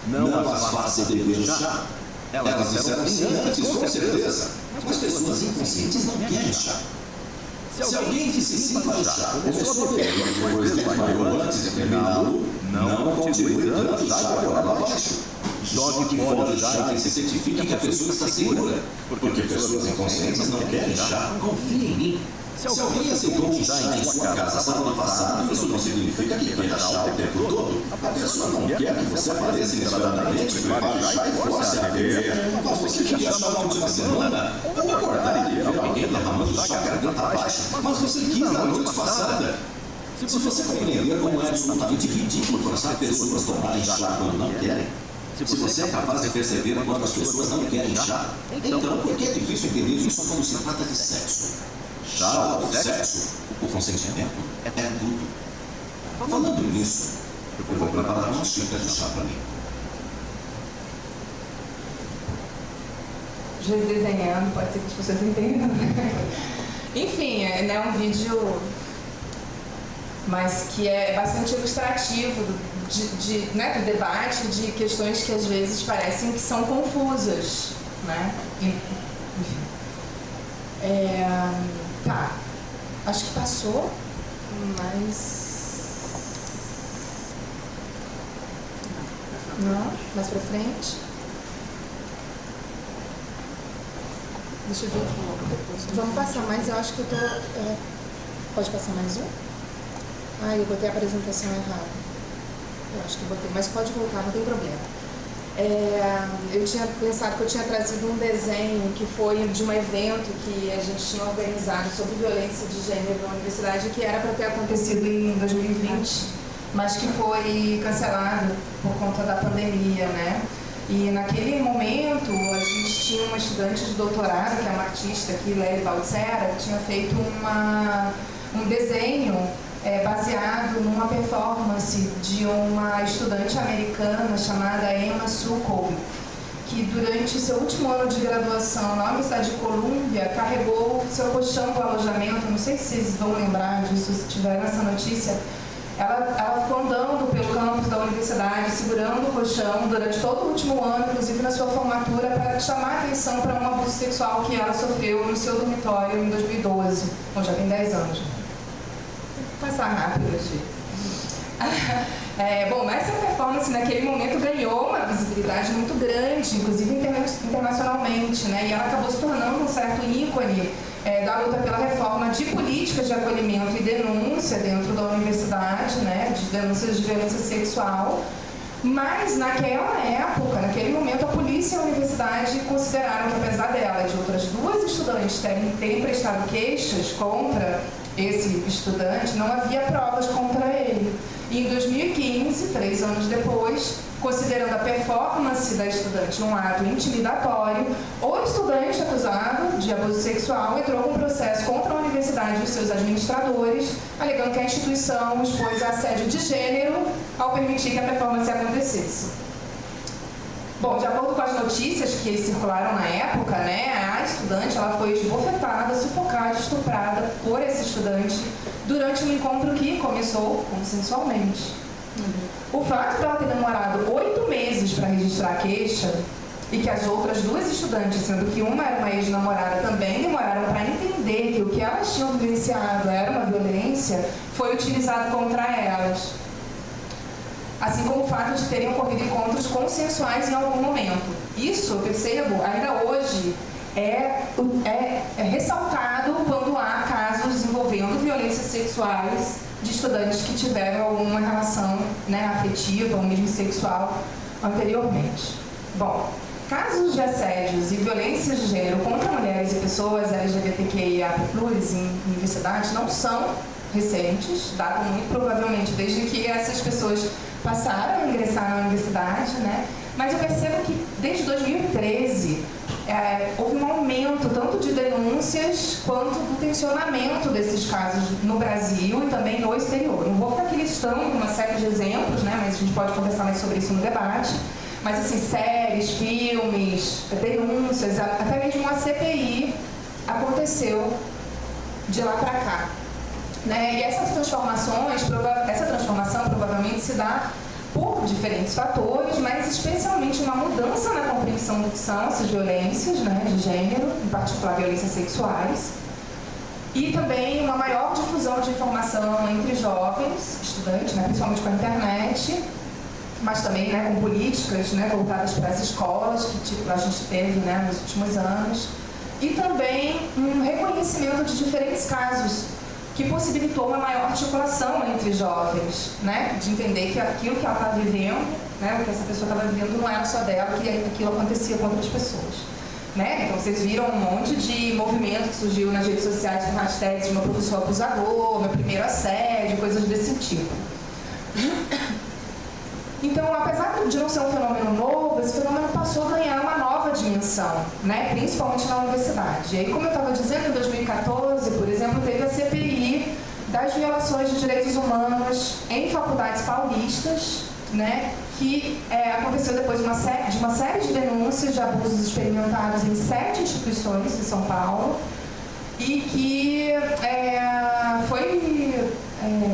Speaker 5: Não as faça beber o chá. Elas disseram sim antes, com certeza. Mas pessoas inconscientes não querem chá. Se alguém se sinta o chá começou a beber e depois desmaiou antes de terminá-lo, não continue dando chá de goela abaixo. Jogue fora o chá e se certifique que a pessoa está segura, porque pessoas inconscientes não querem chá. Confie em mim. Se alguém aceitou um chá em sua casa semana passada, isso não significa que quer chá o tempo todo. A pessoa não quer que você apareça inesperadamente, prepare chá e force a beber. Você quer chá na última semana, ou acordar e ver alguém derramando chá garganta abaixo, mas você quis na noite passada. Se você compreender como é absolutamente ridículo forçar pessoas a tomarem chá quando não querem, se você é capaz de perceber quando as pessoas não querem chá, então por que é difícil entender isso quando se trata de sexo? Chá ou sexo, o consentimento é tudo. Falando nisso, eu vou preparar uma xícara de chá para mim.
Speaker 1: Já desenhando, pode ser que as pessoas entendam. Enfim, é um vídeo, mas que é bastante ilustrativo do debate de questões que às vezes parecem que são confusas, né? Enfim. Tá, acho que passou, mas... Não, mais pra frente. Deixa eu ver aqui. Vamos passar mais, eu acho que eu tô... Pode passar mais um? Ah, eu botei a apresentação errada. Eu acho que botei, mas pode voltar, não tem problema. Eu tinha pensado que eu tinha trazido um desenho que foi de um evento que a gente tinha organizado sobre violência de gênero na universidade, que era para ter acontecido em 2020, mas que foi cancelado por conta da pandemia, né? E naquele momento a gente tinha uma estudante de doutorado, que é uma artista aqui, Lélia Valdzera, que tinha feito um desenho baseado numa performance de uma estudante americana chamada Emma Sokol, que durante seu último ano de graduação na Universidade de Colômbia carregou seu colchão do alojamento. Não sei se vocês vão lembrar disso, se tiveram essa notícia. Ela ficou andando pelo campus da universidade, segurando o colchão durante todo o último ano, inclusive na sua formatura, para chamar a atenção para um abuso sexual que ela sofreu no seu dormitório em 2012, já tem 10 anos. Passar rápido, gente. Bom, essa performance naquele momento ganhou uma visibilidade muito grande, inclusive internacionalmente, né? E ela acabou se tornando um certo ícone da luta pela reforma de políticas de acolhimento e denúncia dentro da universidade, né? De denúncias de violência sexual. Mas naquela época, naquele momento, a polícia e a universidade consideraram que, apesar dela e de outras duas estudantes terem prestado queixas contra esse estudante, não havia provas contra ele. E em 2015, 3 anos depois, considerando a performance da estudante um ato intimidatório, o estudante acusado de abuso sexual entrou com um processo contra a universidade e os seus administradores, alegando que a instituição expôs a assédio de gênero ao permitir que a performance acontecesse. Bom, de acordo com as notícias que circularam na época, né, a estudante ela foi esbofetada, sufocada, estuprada por esse estudante durante um encontro que começou consensualmente. O fato de ela ter demorado 8 meses para registrar a queixa e que as outras duas estudantes, sendo que uma era uma ex-namorada, também demoraram para entender que o que elas tinham vivenciado era uma violência, foi utilizado contra elas. Assim como o fato de terem ocorrido encontros consensuais em algum momento. Isso, eu percebo, ainda hoje é ressaltado quando há casos envolvendo violências sexuais de estudantes que tiveram alguma relação, né, afetiva ou mesmo sexual anteriormente. Bom, casos de assédios e violências de gênero contra mulheres e pessoas LGBTQIA+ em universidades não são recentes, datam muito provavelmente desde que essas pessoas passaram a ingressar na universidade, né? Mas eu percebo que desde 2013 houve um aumento tanto de denúncias quanto do tensionamento desses casos no Brasil e também no exterior. Não vou ficar aqui listando uma série de exemplos, né? Mas a gente pode conversar mais sobre isso no debate. Mas assim, séries, filmes, denúncias, até mesmo uma CPI aconteceu de lá para cá. Né? E essa transformação provavelmente se dá por diferentes fatores, mas especialmente uma mudança na compreensão do que são essas violências, né, de gênero, em particular violências sexuais, E também uma maior difusão de informação entre jovens, estudantes, né, principalmente com a internet, mas também, né, com políticas, né, voltadas para as escolas, que tipo, a gente teve, né, nos últimos anos. E também um reconhecimento de diferentes casos, que possibilitou uma maior articulação entre jovens, né, de entender que aquilo que ela está vivendo, né, o que essa pessoa estava vivendo não era só dela, que aquilo acontecia com outras pessoas. Né? Então vocês viram um monte de movimento que surgiu nas redes sociais com hashtags de meu professor abusador, meu primeiro assédio, coisas desse tipo. Então, apesar de não ser um fenômeno novo, esse fenômeno passou a ganhar uma nova dimensão, né? Principalmente na universidade. E aí, como eu estava dizendo, em 2014, por exemplo, teve a CPI das violações de direitos humanos em faculdades paulistas, né? Que aconteceu depois de uma série de denúncias de abusos experimentados em 7 instituições de São Paulo e que foi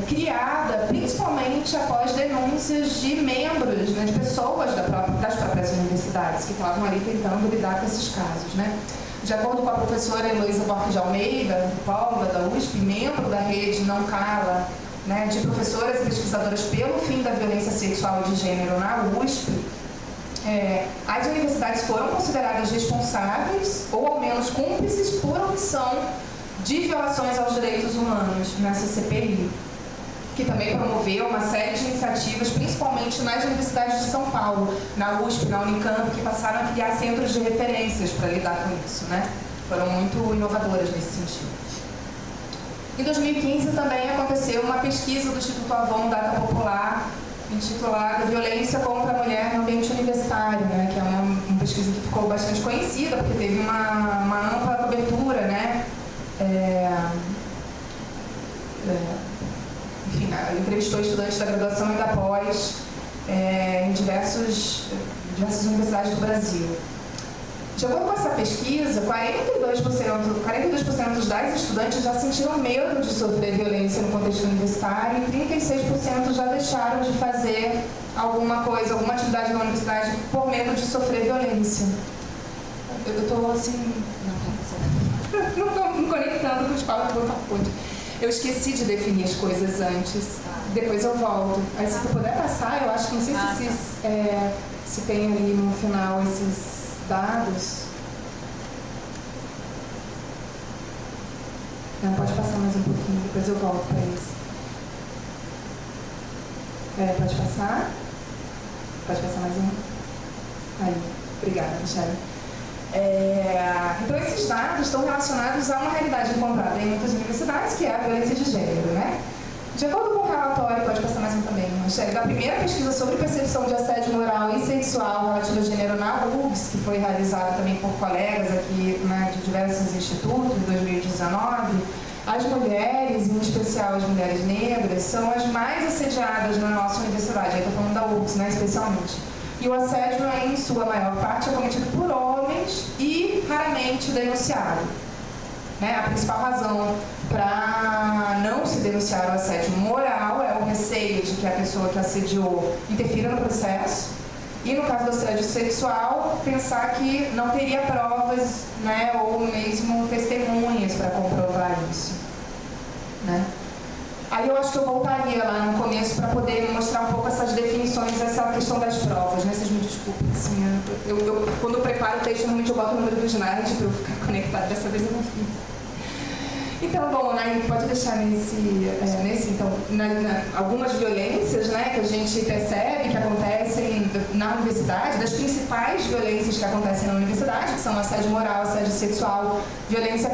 Speaker 1: criada principalmente após denúncias de membros, né, de pessoas das próprias universidades que estavam ali tentando lidar com esses casos. Né? De acordo com a professora Heloísa Borges de Almeida, Paula, da USP, membro da rede Não Cala, né, de professoras e pesquisadoras pelo fim da violência sexual e de gênero na USP, as universidades foram consideradas responsáveis, ou ao menos cúmplices, por omissão de violações aos direitos humanos nessa CPI, que também promoveu uma série de iniciativas, principalmente nas universidades de São Paulo, na USP, na Unicamp, que passaram a criar centros de referências para lidar com isso, né? Foram muito inovadoras nesse sentido. Em 2015 também aconteceu uma pesquisa do Instituto Avon Data Popular, intitulada Violência contra a Mulher no Ambiente Universitário, né, que é uma pesquisa que ficou bastante conhecida, porque teve uma ampla cobertura, né, enfim, entrevistou estudantes da graduação e da pós em diversas universidades do Brasil. De acordo com essa pesquisa, 42% das estudantes já sentiram medo de sofrer violência no contexto universitário e 36% já deixaram de fazer alguma coisa, alguma atividade na universidade por medo de sofrer violência. Eu estou assim... Não estou me conectando com os papos do caput. Eu esqueci de definir as coisas antes. Depois eu volto. Aí se tu puder passar, eu acho que não sei se tem ali no final esses dados. Não, pode passar mais um pouquinho, depois eu volto para isso. Pode passar? Pode passar mais um? Aí, obrigada, Michele. Então, esses dados estão relacionados a uma realidade encontrada em muitas universidades, que é a violência de gênero, né? De acordo com o relatório, pode passar mais um também, Michele, da primeira pesquisa sobre percepção de assédio moral e sexual relativo a gênero na UFRGS, que foi realizada também por colegas aqui, né, de diversos institutos, em 2019, as mulheres, em especial as mulheres negras, são as mais assediadas na nossa universidade. Aí estou falando da UFRGS, né, especialmente. E o assédio, em sua maior parte, é cometido por homens e raramente denunciado. Né? A principal razão para não se denunciar o assédio moral é o receio de que a pessoa que assediou interfira no processo. E no caso do assédio sexual, pensar que não teria provas, né, ou mesmo testemunhas para comprovar isso. Né? Aí eu acho que eu voltaria lá no começo para poder mostrar um pouco essas definições, essa questão das provas, né? Vocês me desculpem, assim, quando eu preparo o texto, normalmente eu boto o número do slide para eu ficar conectado, dessa vez eu não fiz. Então, bom, né, pode deixar então, algumas violências, né, que a gente percebe que acontecem na universidade, das principais violências que acontecem na universidade, que são assédio moral, assédio sexual, violência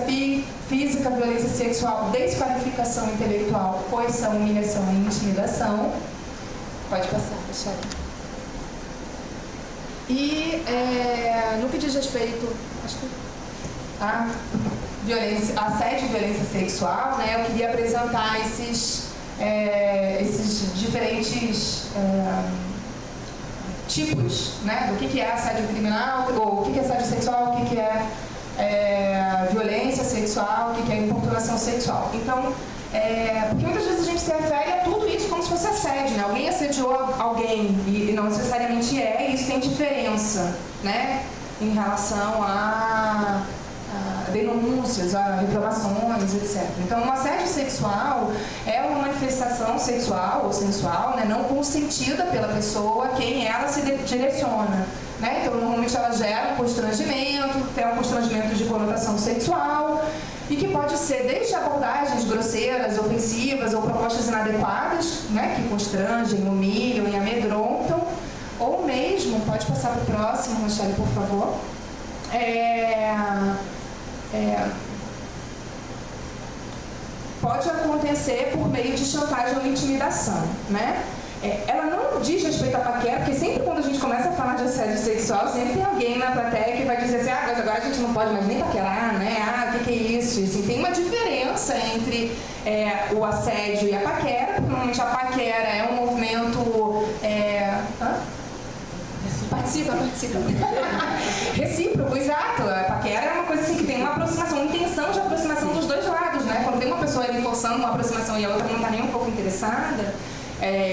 Speaker 1: física, violência sexual, desqualificação intelectual, coerção, humilhação e intimidação. Pode passar, Michele. E no que diz respeito, acho que assédio e violência sexual, né, eu queria apresentar esses diferentes tipos, né, do que é assédio criminal, ou o que é assédio sexual, o que é violência sexual, o que é importunação sexual. Então, porque muitas vezes a gente se refere a tudo isso como se fosse assédio, né? Alguém assediou alguém e não necessariamente e isso tem diferença, né, em relação a denúncias, a reclamações, etc. Então, um assédio sexual é uma manifestação sexual ou sensual, né, não consentida pela pessoa a quem ela se direciona. Né? Então, normalmente ela gera um constrangimento, tem um constrangimento de conotação sexual, e que pode ser desde abordagens grosseiras, ofensivas ou propostas inadequadas, né, que constrangem, humilham e amedrontam, ou mesmo, pode passar para o próximo, Rochelle, por favor, pode acontecer por meio de chantagem ou intimidação, né? Ela não diz respeito à paquera, porque sempre quando a gente começa a falar de assédio sexual, sempre tem alguém na plateia que vai dizer assim, mas agora a gente não pode mais nem paquerar, né? O que é isso? Assim, tem uma diferença entre o assédio e a paquera, porque normalmente a paquera é um movimento... Participa. Recíproco, exato. A paquera é uma coisa assim que tem uma aproximação, uma intenção de aproximação dos dois lados, né? Quando tem uma pessoa ali forçando uma aproximação e a outra não está nem um pouco interessada,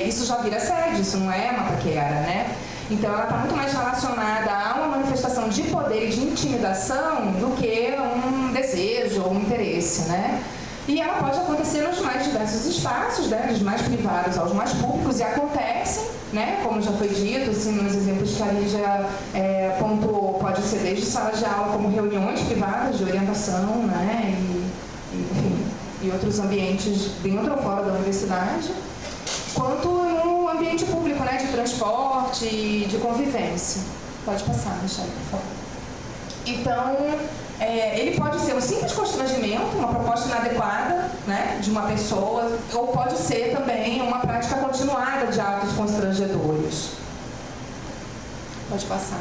Speaker 1: isso já vira assédio, isso não é uma paquera, né? Então ela está muito mais relacionada a uma manifestação de poder e de intimidação do que um desejo ou um interesse, né? E ela pode acontecer nos mais diversos espaços, né, dos mais privados aos mais públicos, e acontecem, né, como já foi dito, assim, nos exemplos que a Lídia pontuou, pode ser desde sala de aula como reuniões privadas de orientação, né, e outros ambientes dentro ou fora da universidade, quanto no ambiente público, né, de transporte e de convivência. Pode passar, Michelle, por favor. Então, ele pode ser um simples constrangimento, uma proposta inadequada, né, de uma pessoa, ou pode ser também uma prática continuada de atos constrangedores. Pode passar.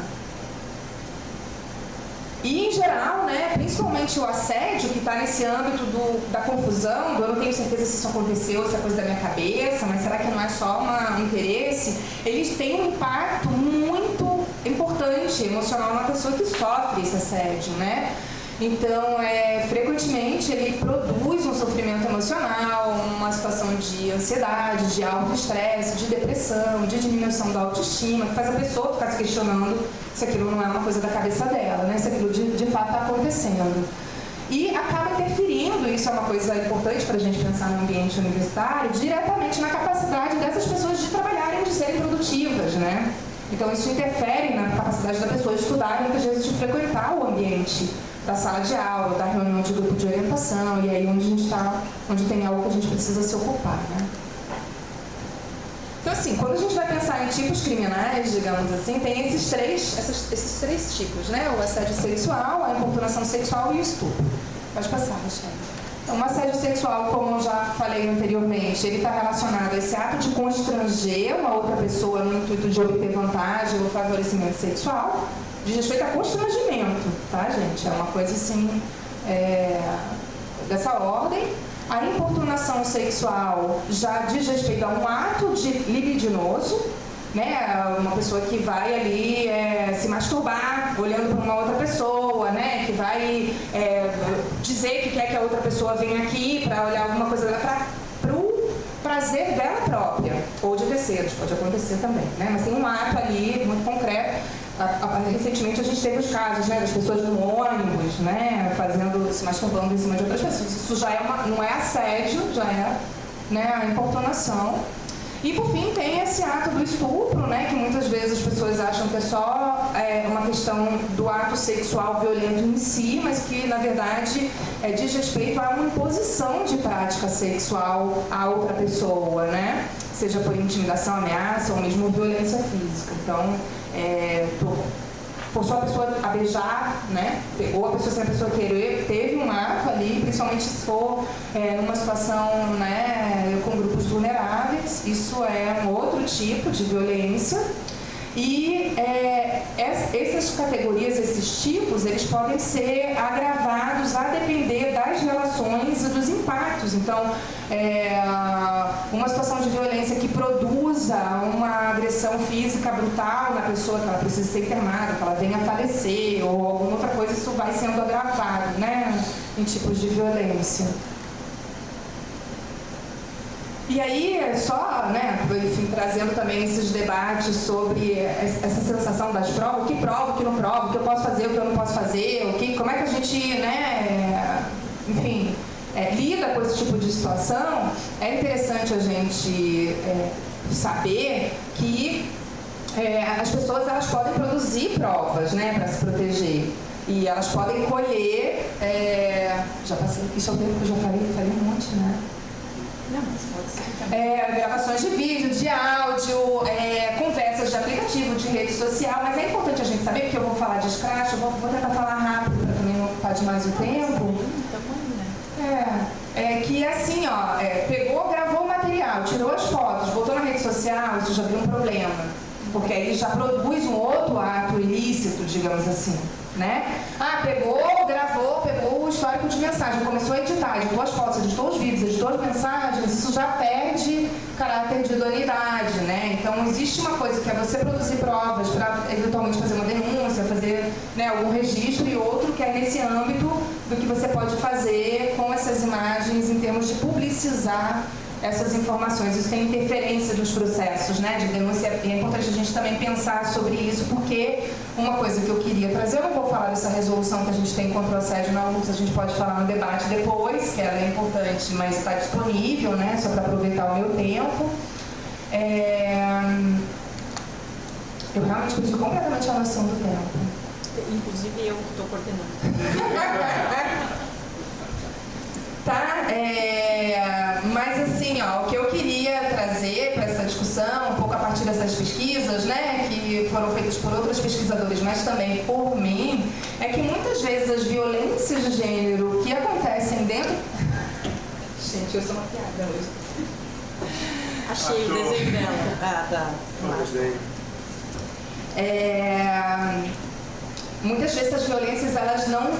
Speaker 1: E, em geral, né, principalmente o assédio, que está nesse âmbito da confusão, eu não tenho certeza se isso aconteceu, se é coisa da minha cabeça, mas será que não é só um interesse? Eles têm um impacto muito importante, emocional, na pessoa que sofre esse assédio, né? Então, frequentemente, ele produz um sofrimento emocional, uma situação de ansiedade, de autoestresse, de depressão, de diminuição da autoestima, que faz a pessoa ficar se questionando se aquilo não é uma coisa da cabeça dela, né? Se aquilo de fato está acontecendo. E acaba interferindo, isso é uma coisa importante para a gente pensar no ambiente universitário, diretamente na capacidade dessas pessoas de trabalharem, de serem produtivas, né? Então, isso interfere na capacidade da pessoa de estudar e muitas vezes de frequentar o ambiente da sala de aula, da reunião de grupo de orientação, e aí onde a gente está, onde tem algo que a gente precisa se ocupar, né? Então, assim, quando a gente vai pensar em tipos criminais, digamos assim, tem esses três tipos, né? O assédio sexual, a importunação sexual e o estupro. Pode passar, Michelle. Então, o assédio sexual, como eu já falei anteriormente, ele está relacionado a esse ato de constranger uma outra pessoa no intuito de obter vantagem ou favorecimento sexual. Diz respeito a constrangimento, tá, gente? É uma coisa assim, dessa ordem. A importunação sexual já diz respeito a um ato libidinoso, né? Uma pessoa que vai ali se masturbar olhando para uma outra pessoa, né? Que vai dizer que quer que a outra pessoa venha aqui para olhar alguma coisa dela para o prazer dela própria, ou de terceiros, pode acontecer também, né? Mas tem um ato ali muito concreto. Recentemente a gente teve os casos, né, das pessoas no ônibus, né, se masturbando em cima de outras pessoas. Isso já não é assédio, já é, né, a importunação. E por fim tem esse ato do estupro, né, que muitas vezes as pessoas acham que é só uma questão do ato sexual violento em si, mas que na verdade diz respeito a uma imposição de prática sexual a outra pessoa, né, seja por intimidação, ameaça ou mesmo violência física. Então, forçou a pessoa a beijar, né? Ou a pessoa, se a pessoa teve um ato ali, principalmente se for numa situação, né, com grupos vulneráveis, isso é um outro tipo de violência. E essas categorias, esses tipos, eles podem ser agravados a depender das relações e dos impactos. Então, uma situação de violência que produza uma agressão física brutal na pessoa, que ela precisa ser internada, que ela venha a falecer, ou alguma outra coisa, isso vai sendo agravado, né, em tipos de violência. E aí, só, né, enfim, trazendo também esses debates sobre essa sensação das provas, o que prova, o que não prova, o que eu posso fazer, o que eu não posso fazer, como é que a gente, né, enfim, lida com esse tipo de situação, é interessante a gente saber que as pessoas elas podem produzir provas, né, para se proteger. E elas podem colher... já passei, isso é o tempo que eu já falei um monte, né?
Speaker 2: Não, mas pode ser também.
Speaker 1: Gravações de vídeo, de áudio, conversas de aplicativo, de rede social, mas é importante a gente saber, porque eu vou falar de scratch, eu vou tentar falar rápido para também não ocupar demais o tempo. Que assim, ó, pegou, gravou o material, tirou as fotos, botou na rede social, isso já vira um problema, porque aí já produz um outro ato ilícito, digamos assim, né? Pegou, gravou, pegou o histórico de mensagem, começou a editar, editou as fotos, editou os vídeos, editou as mensagens, isso já perde caráter de idoneidade, né? Então existe uma coisa que é você produzir provas para eventualmente fazer uma denúncia, fazer, né, algum registro, e outro que é nesse âmbito do que você pode fazer com essas imagens em termos de publicizar essas informações. Isso tem interferência nos processos, né, de denúncia. É importante a gente também pensar sobre isso, porque uma coisa que eu queria trazer, eu não vou falar dessa resolução que a gente tem contra o assédio na URGS, a gente pode falar no debate depois, que ela é importante, mas está disponível, né, só para aproveitar o meu tempo. Eu realmente perdi completamente a noção do tempo.
Speaker 2: Inclusive eu que estou coordenando.
Speaker 1: Tá? Mas assim, ó, o que eu queria trazer para essa discussão, um pouco a partir dessas pesquisas, né, que foram feitas por outros pesquisadores, mas também por mim, é que muitas vezes as violências de gênero que acontecem dentro... Gente, eu sou uma piada hoje.
Speaker 2: Achei o desenho dela.
Speaker 1: Muitas vezes as violências elas não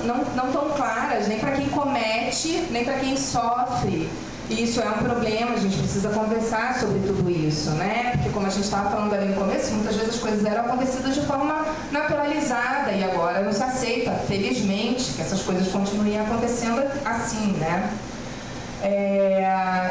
Speaker 1: estão claras, nem para quem comete, nem para quem sofre. E isso é um problema, a gente precisa conversar sobre tudo isso, né? Porque como a gente estava falando ali no começo, muitas vezes as coisas eram acontecidas de forma naturalizada e agora não se aceita, felizmente, que essas coisas continuem acontecendo assim, né?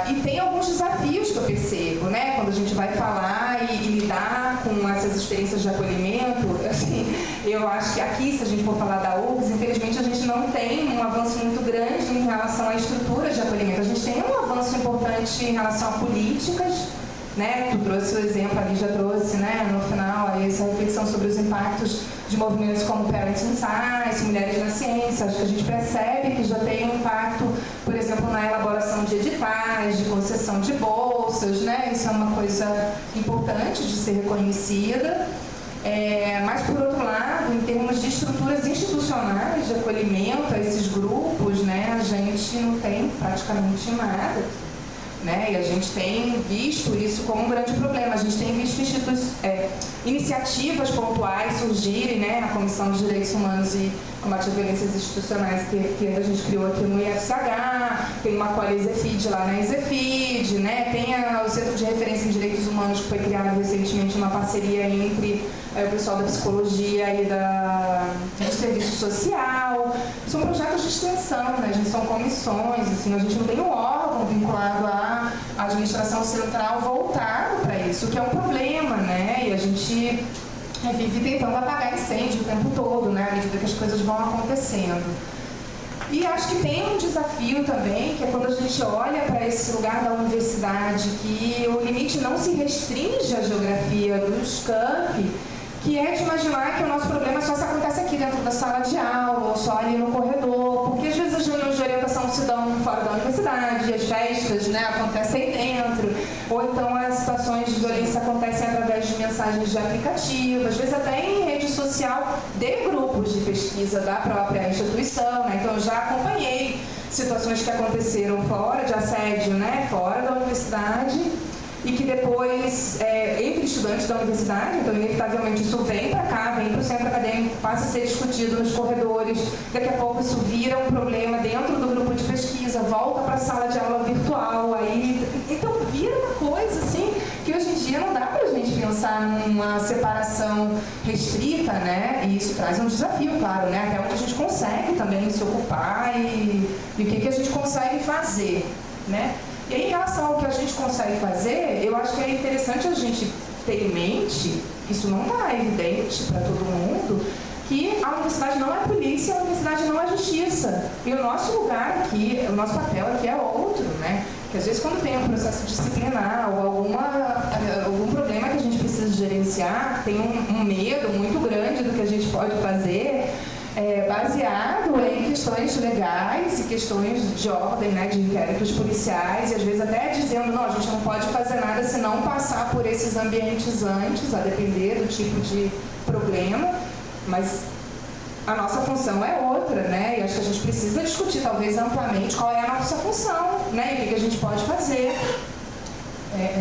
Speaker 1: E tem alguns desafios que eu percebo, né? Quando a gente vai falar e lidar com essas experiências de acolhimento, assim, eu acho que aqui, se a gente for falar da URGS, infelizmente a gente não tem um avanço muito grande em relação à estrutura de acolhimento. A gente tem um avanço importante em relação a políticas, né? Tu trouxe o exemplo, ali já trouxe, né, no final, aí essa reflexão sobre os impactos de movimentos como Parents in Science, Mulheres na Ciência. Acho que a gente percebe que já tem um impacto, por exemplo, na elaboração de editais, de concessão de bolsas, né? Isso é uma coisa importante de ser reconhecida. Mas, por outro lado, em termos de estruturas institucionais de acolhimento a esses grupos, né, a gente não tem praticamente nada. Né? E a gente tem visto isso como um grande problema. A gente tem visto iniciativas pontuais surgirem, né? A Comissão de Direitos Humanos e Combate às Violências Institucionais que a gente criou aqui no IFCH, tem uma Acolhe Isefid lá na Isefid, né? Tem o Centro de Referência em Direitos Humanos, que foi criado recentemente uma parceria entre o pessoal da psicologia e do serviço social. São projetos de extensão, né? A gente são comissões, assim, a gente não tem um órgão vinculado à administração central voltado para isso, que é um problema, né? E a gente vive tentando apagar incêndio o tempo todo, né? À medida que as coisas vão acontecendo. E acho que tem um desafio também, que é quando a gente olha para esse lugar da universidade, que o limite não se restringe à geografia dos campi, que é de imaginar que o nosso problema só se acontece aqui dentro da sala de aula, ou só ali no corredor, porque às vezes as reuniões de orientação se dão fora da universidade, as festas, né, acontecem aí dentro, ou então as situações de violência acontecem através de mensagens de aplicativo, às vezes até em rede social de grupos de pesquisa da própria instituição, né? Então eu já acompanhei situações que aconteceram fora de assédio, né, fora da universidade, e que depois, entre estudantes da universidade, então inevitavelmente isso vem para cá, vem para o centro acadêmico, passa a ser discutido nos corredores, daqui a pouco isso vira um problema dentro do grupo de pesquisa, volta para a sala de aula virtual, aí, então vira uma coisa assim, que hoje em dia não dá para a gente pensar numa separação restrita, né, e isso traz um desafio, claro, né, até onde a gente consegue também se ocupar e o que a gente consegue fazer, né. E aí, em relação ao que a gente consegue fazer, eu acho que é interessante a gente ter em mente, isso não está evidente para todo mundo,
Speaker 3: que a universidade não é polícia, a universidade não é justiça. E o nosso lugar aqui, o nosso papel aqui é outro, né? Que às vezes quando tem um processo disciplinar ou algum problema que a gente precisa gerenciar, tem um medo muito grande do que a gente pode fazer, baseado em questões legais e questões de ordem, né, de inquéritos policiais, e às vezes até dizendo, não, a gente não pode fazer nada se não passar por esses ambientes antes, a depender do tipo de problema, mas a nossa função é outra, né, e acho que a gente precisa discutir talvez amplamente qual é a nossa função, né, e o que a gente pode fazer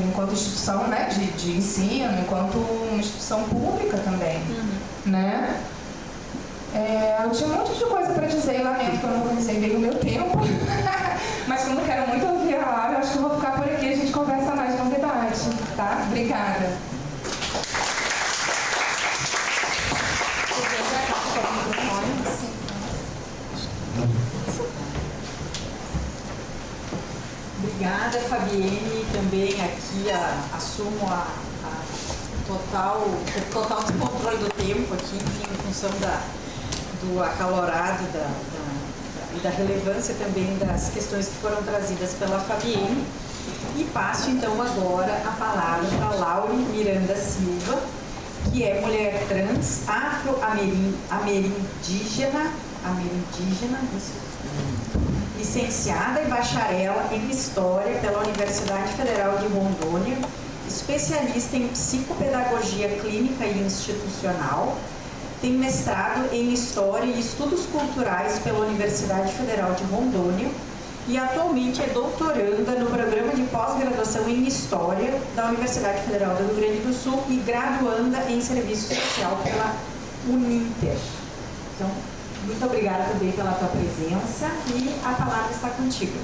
Speaker 3: enquanto instituição, né, de ensino, enquanto uma instituição pública também, né. Eu tinha um monte de coisa para dizer e lamento que eu não organizei bem o meu tempo, mas como eu quero muito ouvir a Laura, eu acho que eu vou ficar por aqui e a gente conversa mais no debate, tá? Obrigada.
Speaker 2: Obrigada, Fabienne. Também aqui assumo total descontrole do tempo aqui, enfim, em função do acalorado e da relevância também das questões que foram trazidas pela Fabienne. E passo então agora a palavra para Laure Miranda Silva, que é mulher trans, afro-amerindígena, licenciada e bacharela em História pela Universidade Federal de Rondônia, especialista em Psicopedagogia Clínica e Institucional, tem mestrado em História e Estudos Culturais pela Universidade Federal de Rondônia e atualmente é doutoranda no programa de pós-graduação em História da Universidade Federal do Rio Grande do Sul e graduanda em Serviço Social pela Uninter. Então, muito obrigada também pela tua presença e a palavra está contigo.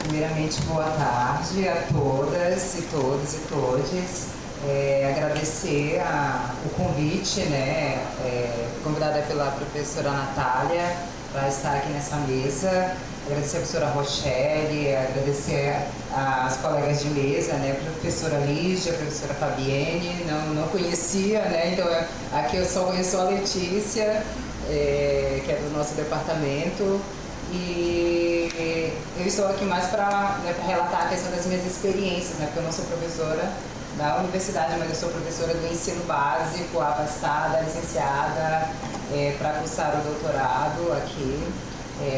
Speaker 6: Primeiramente, boa tarde a todas e todos e todes. Agradecer o convite, né, convidada pela professora Natália para estar aqui nessa mesa. Agradecer a professora Rochelle, agradecer as colegas de mesa, né, a professora Lígia, a professora Fabienne, não conhecia, né, então aqui eu só conheço a Letícia, que é do nosso departamento. E eu estou aqui mais para relatar a questão das minhas experiências, né, porque eu não sou professora da universidade, mas eu sou professora do ensino básico, afastada, licenciada, para cursar o doutorado aqui.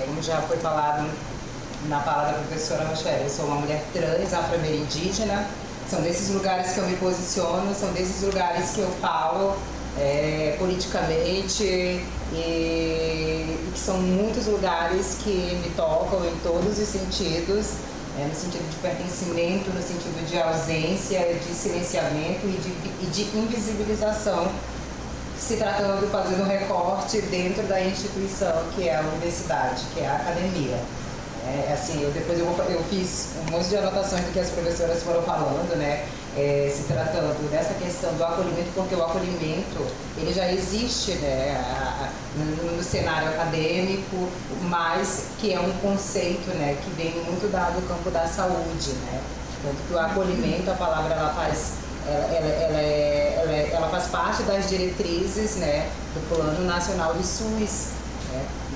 Speaker 6: Como já foi falado na fala da professora Rochelle, eu sou uma mulher trans, afro-amerindígena. São desses lugares que eu me posiciono, são desses lugares que eu falo politicamente e que são muitos lugares que me tocam em todos os sentidos, no sentido de pertencimento, no sentido de ausência, de silenciamento e de invisibilização, se tratando, fazendo um recorte dentro da instituição que é a universidade, que é a academia. Eu fiz um monte de anotações do que as professoras foram falando, né? Se tratando dessa questão do acolhimento, porque o acolhimento ele já existe, né, no cenário acadêmico, mas que é um conceito, né, que vem muito do campo da saúde, né? Tanto que o acolhimento, a palavra ela faz parte das diretrizes, né, do Plano Nacional de SUS.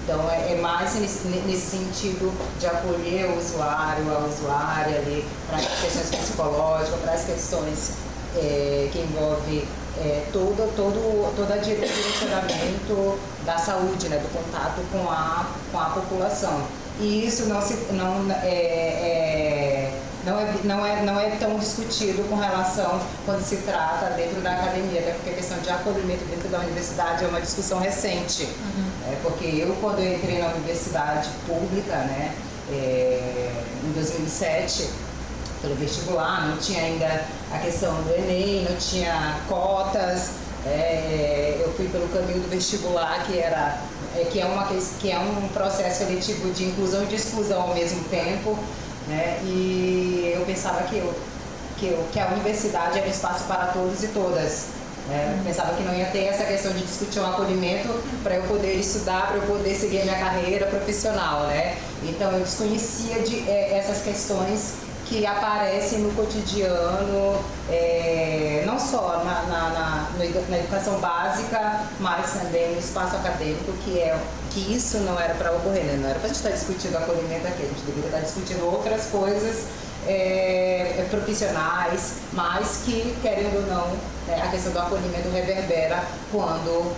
Speaker 6: Então, é mais nesse sentido de acolher o usuário, a usuária ali, para as questões psicológicas, para as questões que envolvem todo o direcionamento da saúde, né, do contato com a população. E isso não é tão discutido com relação quando se trata dentro da academia, até porque a questão de acolhimento dentro da universidade é uma discussão recente. Porque quando eu entrei na universidade pública, né, em 2007, pelo vestibular, não tinha ainda a questão do Enem, não tinha cotas. Eu fui pelo caminho do vestibular, que é um processo seletivo de inclusão e de exclusão ao mesmo tempo, né? E eu pensava que a universidade era um espaço para todos e todas. Eu pensava que não ia ter essa questão de discutir um acolhimento para eu poder estudar, para eu poder seguir a minha carreira profissional, né? Então eu desconhecia essas questões que aparecem no cotidiano, não só na educação básica, mas também no espaço acadêmico, que isso não era para ocorrer, né? Não era para a gente estar discutindo acolhimento aqui, a gente deveria estar discutindo outras coisas profissionais, mas que, querendo ou não, a questão do acolhimento reverbera quando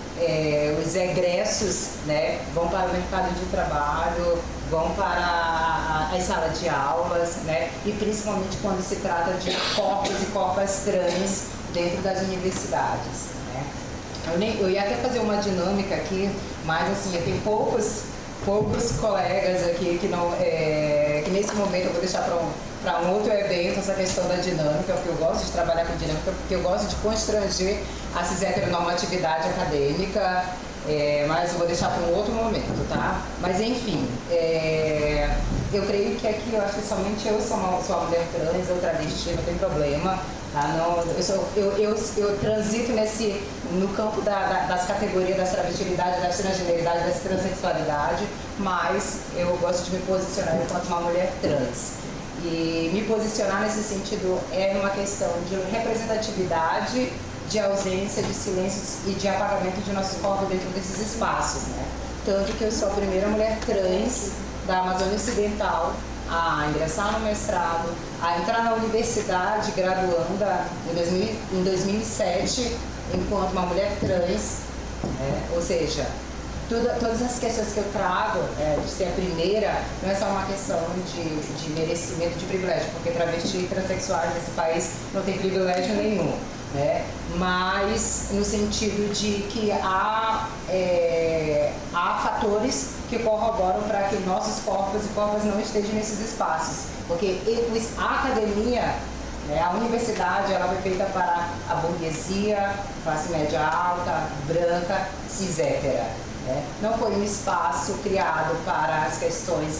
Speaker 6: os egressos, né, vão para o mercado de trabalho, vão para as salas de aulas, né, e principalmente quando se trata de corpos e corpas trans dentro das universidades. Né. Eu ia até fazer uma dinâmica aqui, mas assim, eu tenho poucos colegas aqui que nesse momento eu vou deixar para um outro evento essa questão da dinâmica, porque eu gosto de trabalhar com dinâmica, porque eu gosto de constranger a cis-heteronormatividade acadêmica, mas eu vou deixar para um outro momento, tá? Mas enfim, eu creio que aqui eu acho que somente eu sou uma mulher trans, eu travesti, não tem problema. Tá? Não, eu transito no campo das categorias da travestilidade, da transgeneridade, da transexualidade, mas eu gosto de me posicionar enquanto uma mulher trans. E me posicionar nesse sentido é uma questão de representatividade, de ausência, de silêncios e de apagamento de nossos corpos dentro desses espaços. Né? Tanto que eu sou a primeira mulher trans da Amazônia Ocidental a ingressar no mestrado, a entrar na universidade graduanda em 2007, enquanto uma mulher trans, ou seja, todas as questões que eu trago, de ser a primeira, não é só uma questão de merecimento, de privilégio, porque travesti e transexuais nesse país não tem privilégio nenhum. Né? Mas no sentido de que há fatores que corroboram para que nossos corpos e corpas não estejam nesses espaços, porque a academia, né, a universidade, ela foi feita para a burguesia, classe média alta, branca, cis-hétera. Né? Não foi um espaço criado para as questões,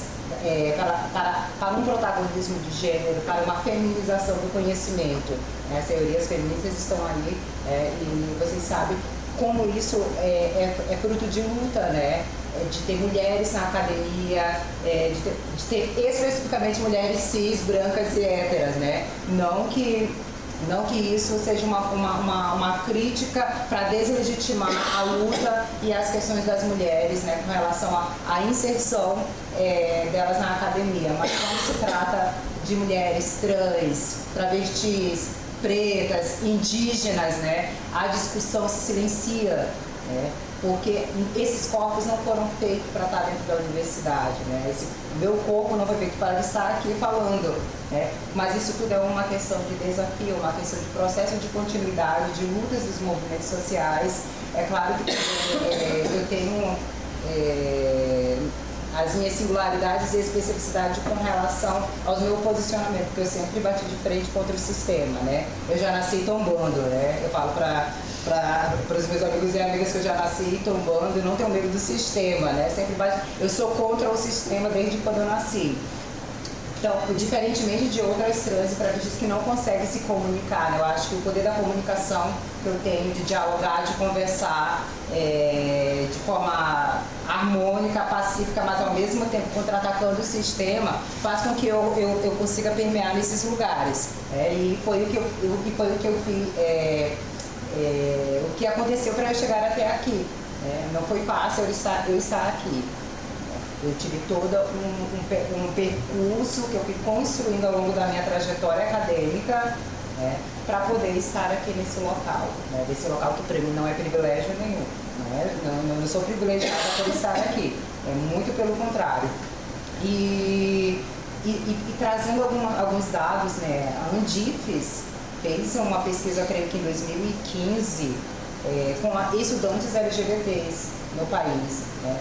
Speaker 6: para um protagonismo de gênero, para uma feminização do conhecimento. As teorias feministas estão ali e vocês sabem como isso é fruto de luta, né? De ter mulheres na academia, de ter especificamente mulheres cis, brancas e héteras, né? Não que isso seja uma crítica para deslegitimar a luta e as questões das mulheres, né, com relação à inserção delas na academia. Mas quando se trata de mulheres trans, travestis, pretas, indígenas, né, a discussão se silencia, né, porque esses corpos não foram feitos para estar dentro da universidade, né? O meu corpo não foi feito para estar aqui falando, né? Mas isso tudo é uma questão de desafio, uma questão de processo de continuidade, de lutas dos movimentos sociais. É claro que eu tenho as minhas singularidades e especificidade com relação aos meus posicionamentos, porque eu sempre bati de frente contra o sistema, né? Eu já nasci tombando, né? Eu falo para os meus amigos e amigas que eu já nasci tombando e não tenho medo do sistema, né? Eu sou contra o sistema desde quando eu nasci. Então, diferentemente de outras trans e travestis que não conseguem se comunicar, né? Eu acho que o poder da comunicação que eu tenho, de dialogar, de conversar de forma harmônica, pacífica, mas ao mesmo tempo contra-atacando o sistema, faz com que eu consiga permear nesses lugares. E foi o que eu fiz. O que aconteceu para eu chegar até aqui. Não foi fácil eu estar aqui. Eu tive todo um percurso que eu fui construindo ao longo da minha trajetória acadêmica, para poder estar aqui nesse local. Desse local que para mim não é privilégio nenhum. Não sou privilegiada por estar aqui. Muito pelo contrário. E trazendo alguns dados, né? A Undifes fez uma pesquisa, creio que em 2015, com estudantes LGBTs no país. Né?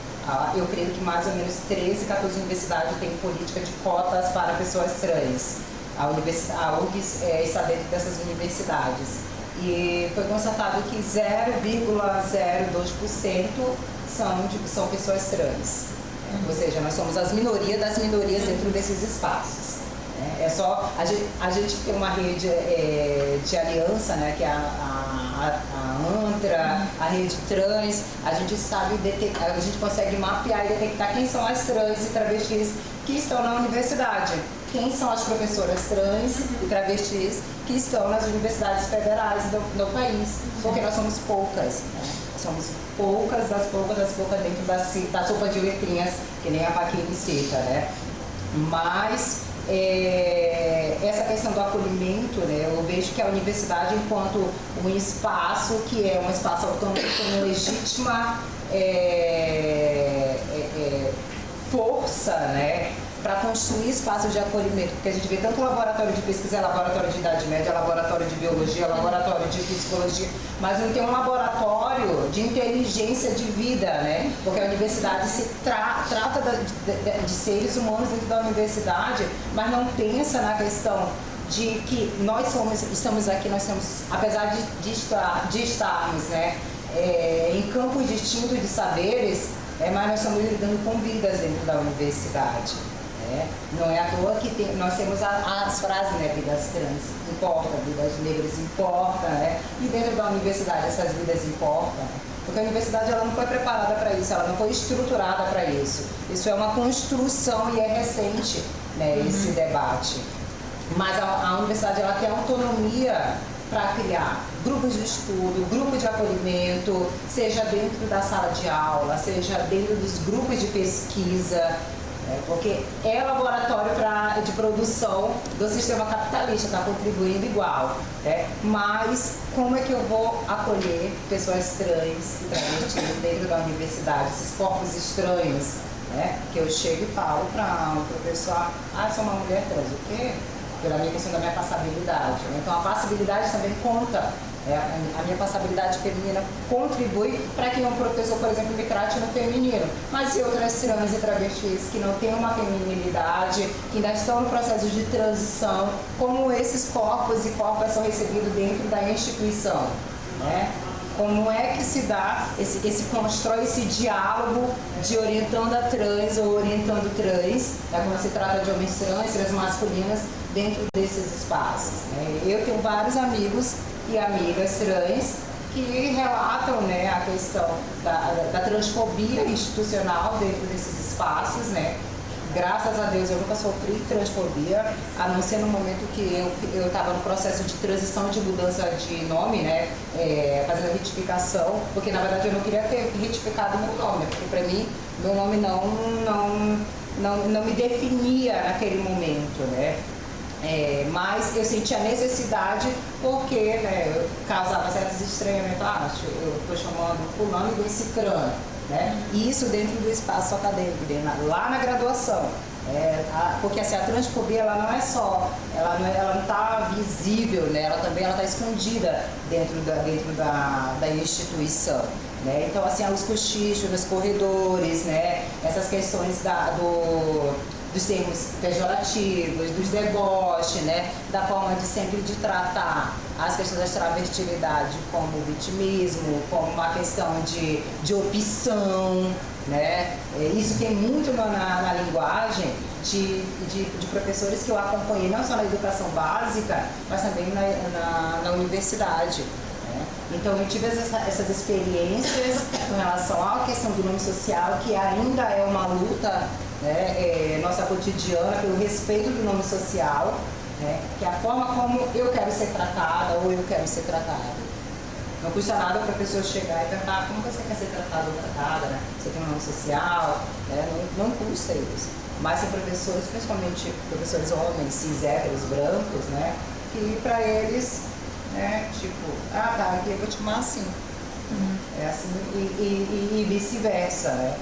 Speaker 6: Eu creio que mais ou menos 13, 14 universidades têm política de cotas para pessoas trans. A UFRGS está dentro dessas universidades. E foi constatado que 0,02% são pessoas trans. Ou seja, nós somos as minorias das minorias dentro desses espaços. É só a gente tem uma rede de aliança, né, que é a Mantra, a rede trans, a gente sabe detectar, a gente consegue mapear e detectar quem são as trans e travestis que estão na universidade. Quem são as professoras trans e travestis que estão nas universidades federais do país, porque nós somos poucas, né? Somos poucas das poucas dentro da sopa de letrinhas, que nem a Paquini cita, né? Mas essa questão do acolhimento, né, eu vejo que a universidade, enquanto um espaço que é um espaço autônomo com legítima força, né, para construir espaços de acolhimento, porque a gente vê tanto laboratório de pesquisa, laboratório de idade média, laboratório de biologia, laboratório de psicologia, mas não tem um laboratório de inteligência de vida, né? Porque a universidade se trata de seres humanos dentro da universidade, mas não pensa na questão de que nós estamos aqui, nós temos, apesar de estarmos, né, em campos distintos de saberes, mas nós estamos lidando com vidas dentro da universidade. Não é à toa que nós temos as frases, né, vidas trans importam, vidas negras importam, né? E dentro da universidade essas vidas importam, né? Porque a universidade ela não foi preparada para isso, ela não foi estruturada para isso. Isso é uma construção e é recente, né, esse debate. Mas a universidade ela tem autonomia para criar grupos de estudo, grupos de acolhimento, seja dentro da sala de aula, seja dentro dos grupos de pesquisa, porque é laboratório de produção do sistema capitalista, está contribuindo igual. Mas como é que eu vou acolher pessoas trans e travestis dentro da universidade, esses corpos estranhos, que eu chego e falo para um professor, sou uma mulher trans, o quê? Pela minha questão da minha passabilidade. Então a passabilidade também conta. A minha passabilidade feminina contribui para que um professor, por exemplo, me trate no feminino. Mas e outras trans e travestis que não têm uma feminilidade, que ainda estão no processo de transição, como esses corpos e corpos são recebidos dentro da instituição, né? Como é que se dá, constrói esse diálogo de orientando a trans ou orientando trans, quando se trata de homens trans masculinas, dentro desses espaços, né? Eu tenho vários amigos e amigas trans que relatam, né, a questão da transfobia institucional dentro desses espaços, né? Graças a Deus eu nunca sofri transfobia, a não ser no momento que eu estava no processo de transição de mudança de nome, né, fazendo a retificação, porque na verdade eu não queria ter retificado meu nome, porque para mim meu nome não me definia naquele momento, né. Mas eu senti a necessidade porque, né, eu causava certos estranhamentos, eu estou chamando fulano e cicrano, né? Isso dentro do espaço acadêmico, lá na graduação. Porque assim, a transfobia ela não é só, ela não está visível, né? Ela também está escondida dentro da instituição. Né? Então, assim, os cochichos nos corredores, né? Essas questões dos termos pejorativos, dos deboches, né? Da forma de sempre de tratar as questões da travestilidade como vitimismo, como uma questão de opção, né? Isso tem muito na linguagem de professores que eu acompanhei, não só na educação básica, mas também na universidade. Então eu tive essas experiências com relação à questão do nome social, que ainda é uma luta, né, nossa cotidiana, pelo respeito do nome social, né, que é a forma como eu quero ser tratada ou eu quero ser tratado. Não custa nada para a pessoa chegar e perguntar como você quer ser tratado ou tratada, né? Você tem um nome social, né? Não custa isso. Mas tem professores, principalmente professores homens, cis, héteros, brancos, né, que para eles, né, tipo, aqui eu vou te chamar assim. É assim e vice-versa, né?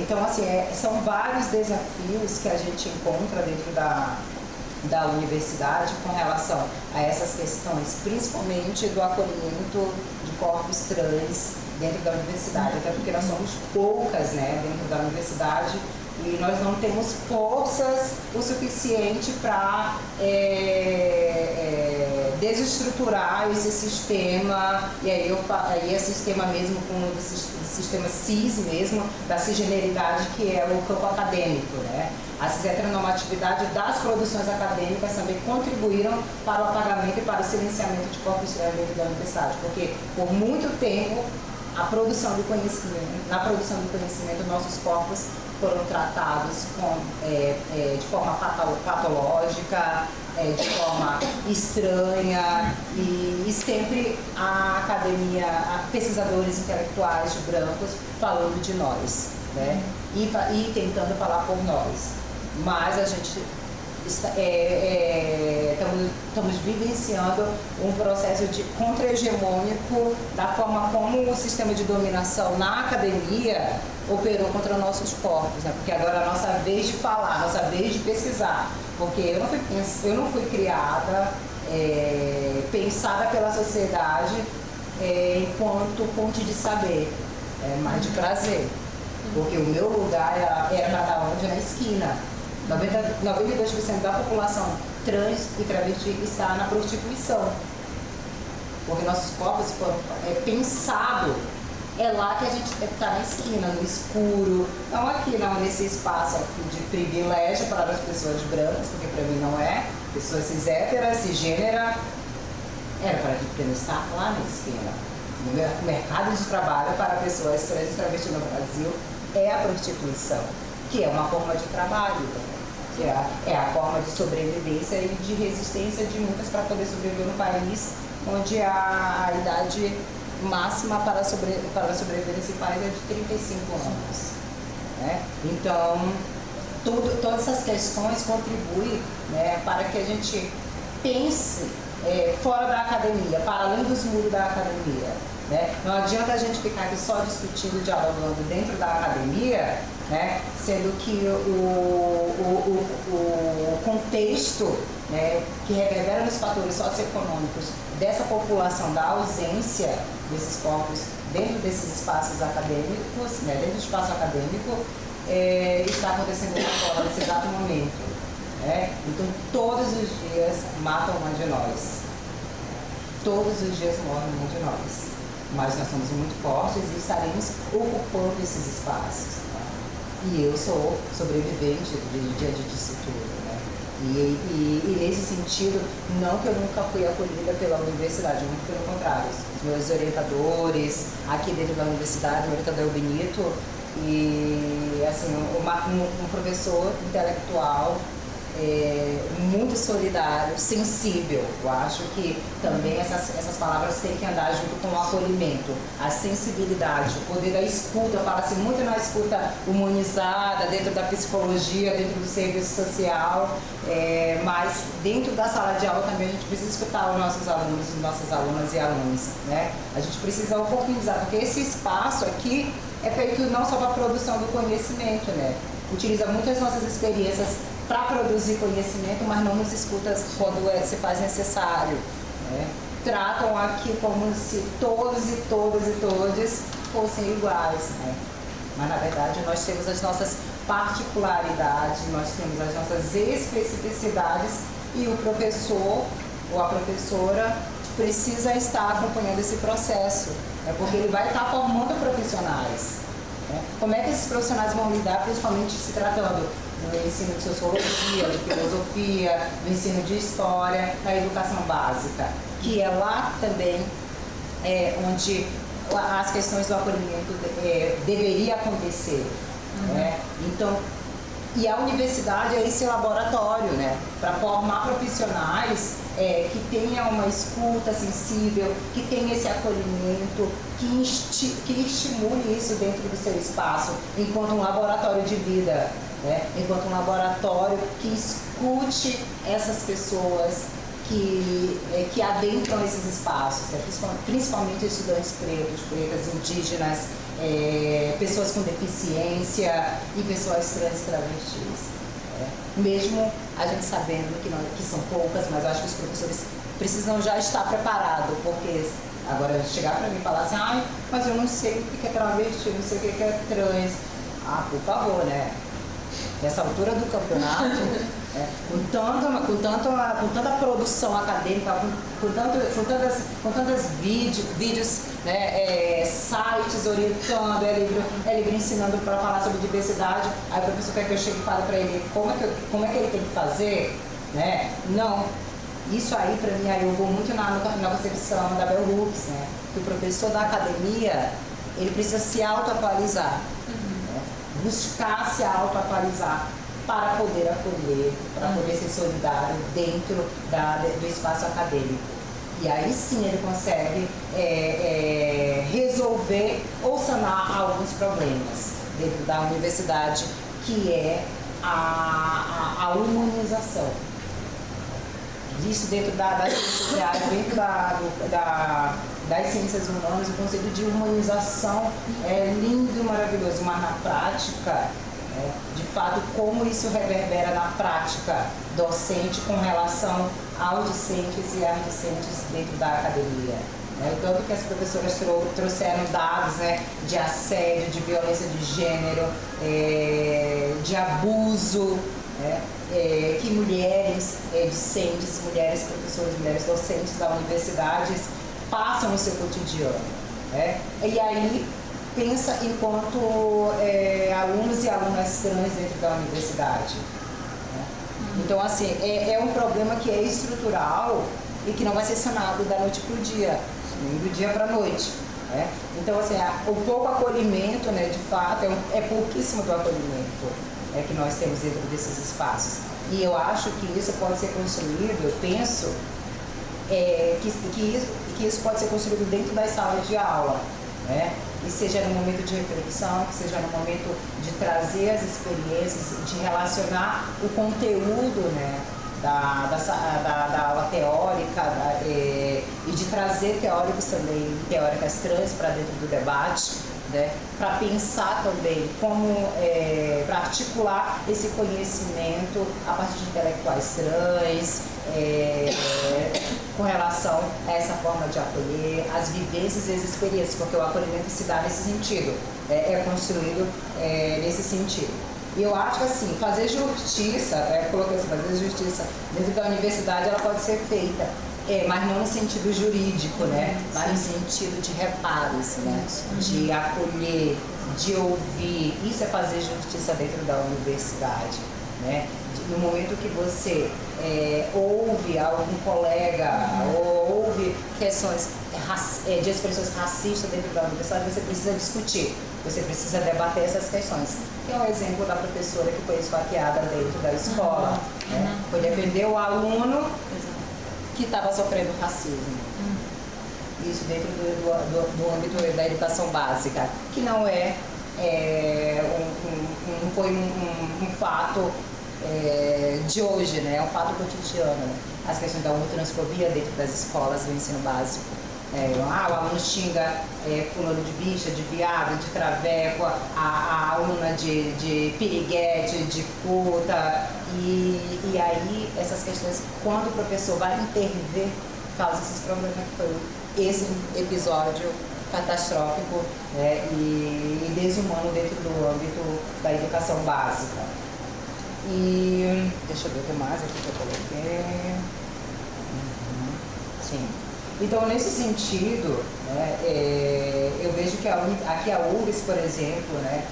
Speaker 6: Então, assim, são vários desafios que a gente encontra dentro da universidade com relação a essas questões, principalmente do acolhimento de corpos trans dentro da universidade, até porque nós somos poucas, né, dentro da universidade, e nós não temos forças o suficiente para desestruturar esse sistema, e aí é sistema mesmo como do sistema cis mesmo, da cisgeneridade, que é o campo acadêmico, né? A cis-heteronormatividade das produções acadêmicas também contribuíram para o apagamento e para o silenciamento de corpos dentro da universidade, porque por muito tempo na produção do conhecimento, nossos corpos foram tratados de forma patológica, de forma estranha, e sempre a academia, pesquisadores intelectuais brancos falando de nós, né? E tentando falar por nós. Mas a gente estamos vivenciando um processo de contra-hegemônico da forma como o sistema de dominação na academia operou contra nossos corpos, né? Porque agora é a nossa vez de falar, nossa vez de pesquisar, porque eu não fui criada, pensada pela sociedade enquanto fonte de saber, mas de prazer, porque o meu lugar era cada onde na esquina. 92% da população trans e travesti está na prostituição, porque nossos corpos foram pensados, é lá que a gente está na esquina, no escuro, não aqui, não nesse espaço aqui de privilégio para as pessoas brancas, porque para mim não é, pessoas cis-héteras, cisgênera, era para a gente estar lá na esquina. O mercado de trabalho para pessoas trans e travestis no Brasil é a prostituição, que é uma forma de trabalho também. É a forma de sobrevivência e de resistência de muitas para poder sobreviver no país onde a idade máxima para sobreviver nesse país é de 35 anos. Né? Então, todas essas questões contribuem, né, para que a gente pense fora da academia, para além dos muros da academia. Né? Não adianta a gente ficar aqui só discutindo, dialogando dentro da academia, né? Sendo que o contexto, né, que reverbera nos fatores socioeconômicos dessa população, da ausência desses corpos dentro desses espaços acadêmicos, né, dentro do espaço acadêmico, está acontecendo agora, nesse exato momento. Né? Então, todos os dias matam uma de nós. Todos os dias morrem uma de nós. Mas nós somos muito fortes e estaremos ocupando esses espaços. Tá? E eu sou sobrevivente diante disso tudo. Né? E nesse sentido, não que eu nunca fui acolhida pela universidade, muito pelo contrário. Os meus orientadores, aqui dentro da universidade, o orientador Benito, e assim, um professor intelectual, muito solidário, sensível. Eu acho que também essas palavras têm que andar junto com o acolhimento, a sensibilidade, o poder da escuta. Fala-se muito na escuta humanizada, dentro da psicologia, dentro do serviço social, mas dentro da sala de aula também a gente precisa escutar os nossos alunos, nossas alunas e alunos. Né? A gente precisa oportunizar, porque esse espaço aqui é feito não só para a produção do conhecimento, né? Utiliza muitas nossas experiências para produzir conhecimento, mas não nos escuta quando se faz necessário. Né? Tratam aqui como se todos e todas fossem iguais. Né? Mas, na verdade, nós temos as nossas particularidades, nós temos as nossas especificidades, e o professor ou a professora precisa estar acompanhando esse processo, né? Porque ele vai estar formando profissionais. Né? Como é que esses profissionais vão lidar, principalmente se tratando do ensino de sociologia, de filosofia, do ensino de história, da educação básica, que é lá também onde as questões do acolhimento deveria acontecer. Né? Então, e a universidade é esse laboratório, né, para formar profissionais que tenham uma escuta sensível, que tenham esse acolhimento, que estimule isso dentro do seu espaço, enquanto um laboratório de vida. Né? Enquanto um laboratório que escute essas pessoas que adentram esses espaços, né? Principalmente estudantes pretos, pretas, indígenas, pessoas com deficiência e pessoas trans e travestis. Mesmo a gente sabendo que são poucas, mas eu acho que os professores precisam já estar preparados, porque agora chegar para mim e falar assim, mas eu não sei o que é travesti, não sei o que é trans. Por favor, né? nessa altura do campeonato, com tanta produção acadêmica, com tantos vídeos, né, sites orientando, é livre ensinando para falar sobre diversidade, aí o professor quer que eu chegue e fale para ele como é que ele tem que fazer, né? Não. Isso aí, para mim, aí eu vou muito na concepção da Bell Hooks, né? Que o professor da academia, ele precisa se autoatualizar, né? Buscar se autoatualizar para poder acolher, para poder ser solidário dentro do espaço acadêmico. E aí sim ele consegue resolver ou sanar alguns problemas dentro da universidade, que é a humanização. Isso dentro das ciências sociais, dentro das ciências humanas, o conceito de humanização é lindo, maravilhoso, mas na prática, de fato, como isso reverbera na prática docente com relação aos discentes e às discentes dentro da academia. Tanto que as professoras trouxeram dados, né, de assédio, de violência de gênero, de abuso, né, que mulheres discentes, mulheres professoras, mulheres docentes da universidade passam no seu cotidiano. E aí pensa enquanto alunos e alunas trans dentro da universidade. Então, assim, é um problema que é estrutural e que não vai ser sanado da noite para o dia, nem do dia para a noite. Então, assim, o pouco acolhimento, né, de fato, é pouquíssimo do acolhimento que nós temos dentro desses espaços. E eu acho que isso pode ser construído, eu penso, que isso pode ser construído dentro das salas de aula, né? Que seja no momento de reflexão, que seja no momento de trazer as experiências, de relacionar o conteúdo, né, da aula teórica e de trazer teóricos também, teóricas trans para dentro do debate, né, para pensar também como, para articular esse conhecimento a partir de intelectuais trans, com relação a essa forma de acolher, as vivências e as experiências, porque o acolhimento se dá nesse sentido, é construído nesse sentido. E eu acho que, assim, fazer justiça, coloquei assim, fazer justiça dentro da universidade, ela pode ser feita, mas não no sentido jurídico, né? Mas no sentido de reparos, né? De acolher, de ouvir. Isso é fazer justiça dentro da universidade, né? No momento que você ouve algum colega ou ouve questões de expressões racistas dentro da universidade, você precisa discutir, você precisa debater essas questões. Que é um exemplo da professora que foi esfaqueada dentro da escola, né? Foi defender o aluno que estava sofrendo racismo. Isso dentro do âmbito da educação básica, que não foi um fato de hoje, né? É um fato cotidiano, né? As questões da homotransfobia dentro das escolas do ensino básico. O aluno xinga fulano de bicha, de viado, de traveco, a aluna de piriguete, de puta. E aí, essas questões, quando o professor vai intervir, causa esses problemas, que foi esse episódio catastrófico, e desumano dentro do âmbito da educação básica. E deixa eu ver o que mais aqui que eu coloquei. Sim. Então, nesse sentido, né, eu vejo que aqui a URGS, por exemplo, né,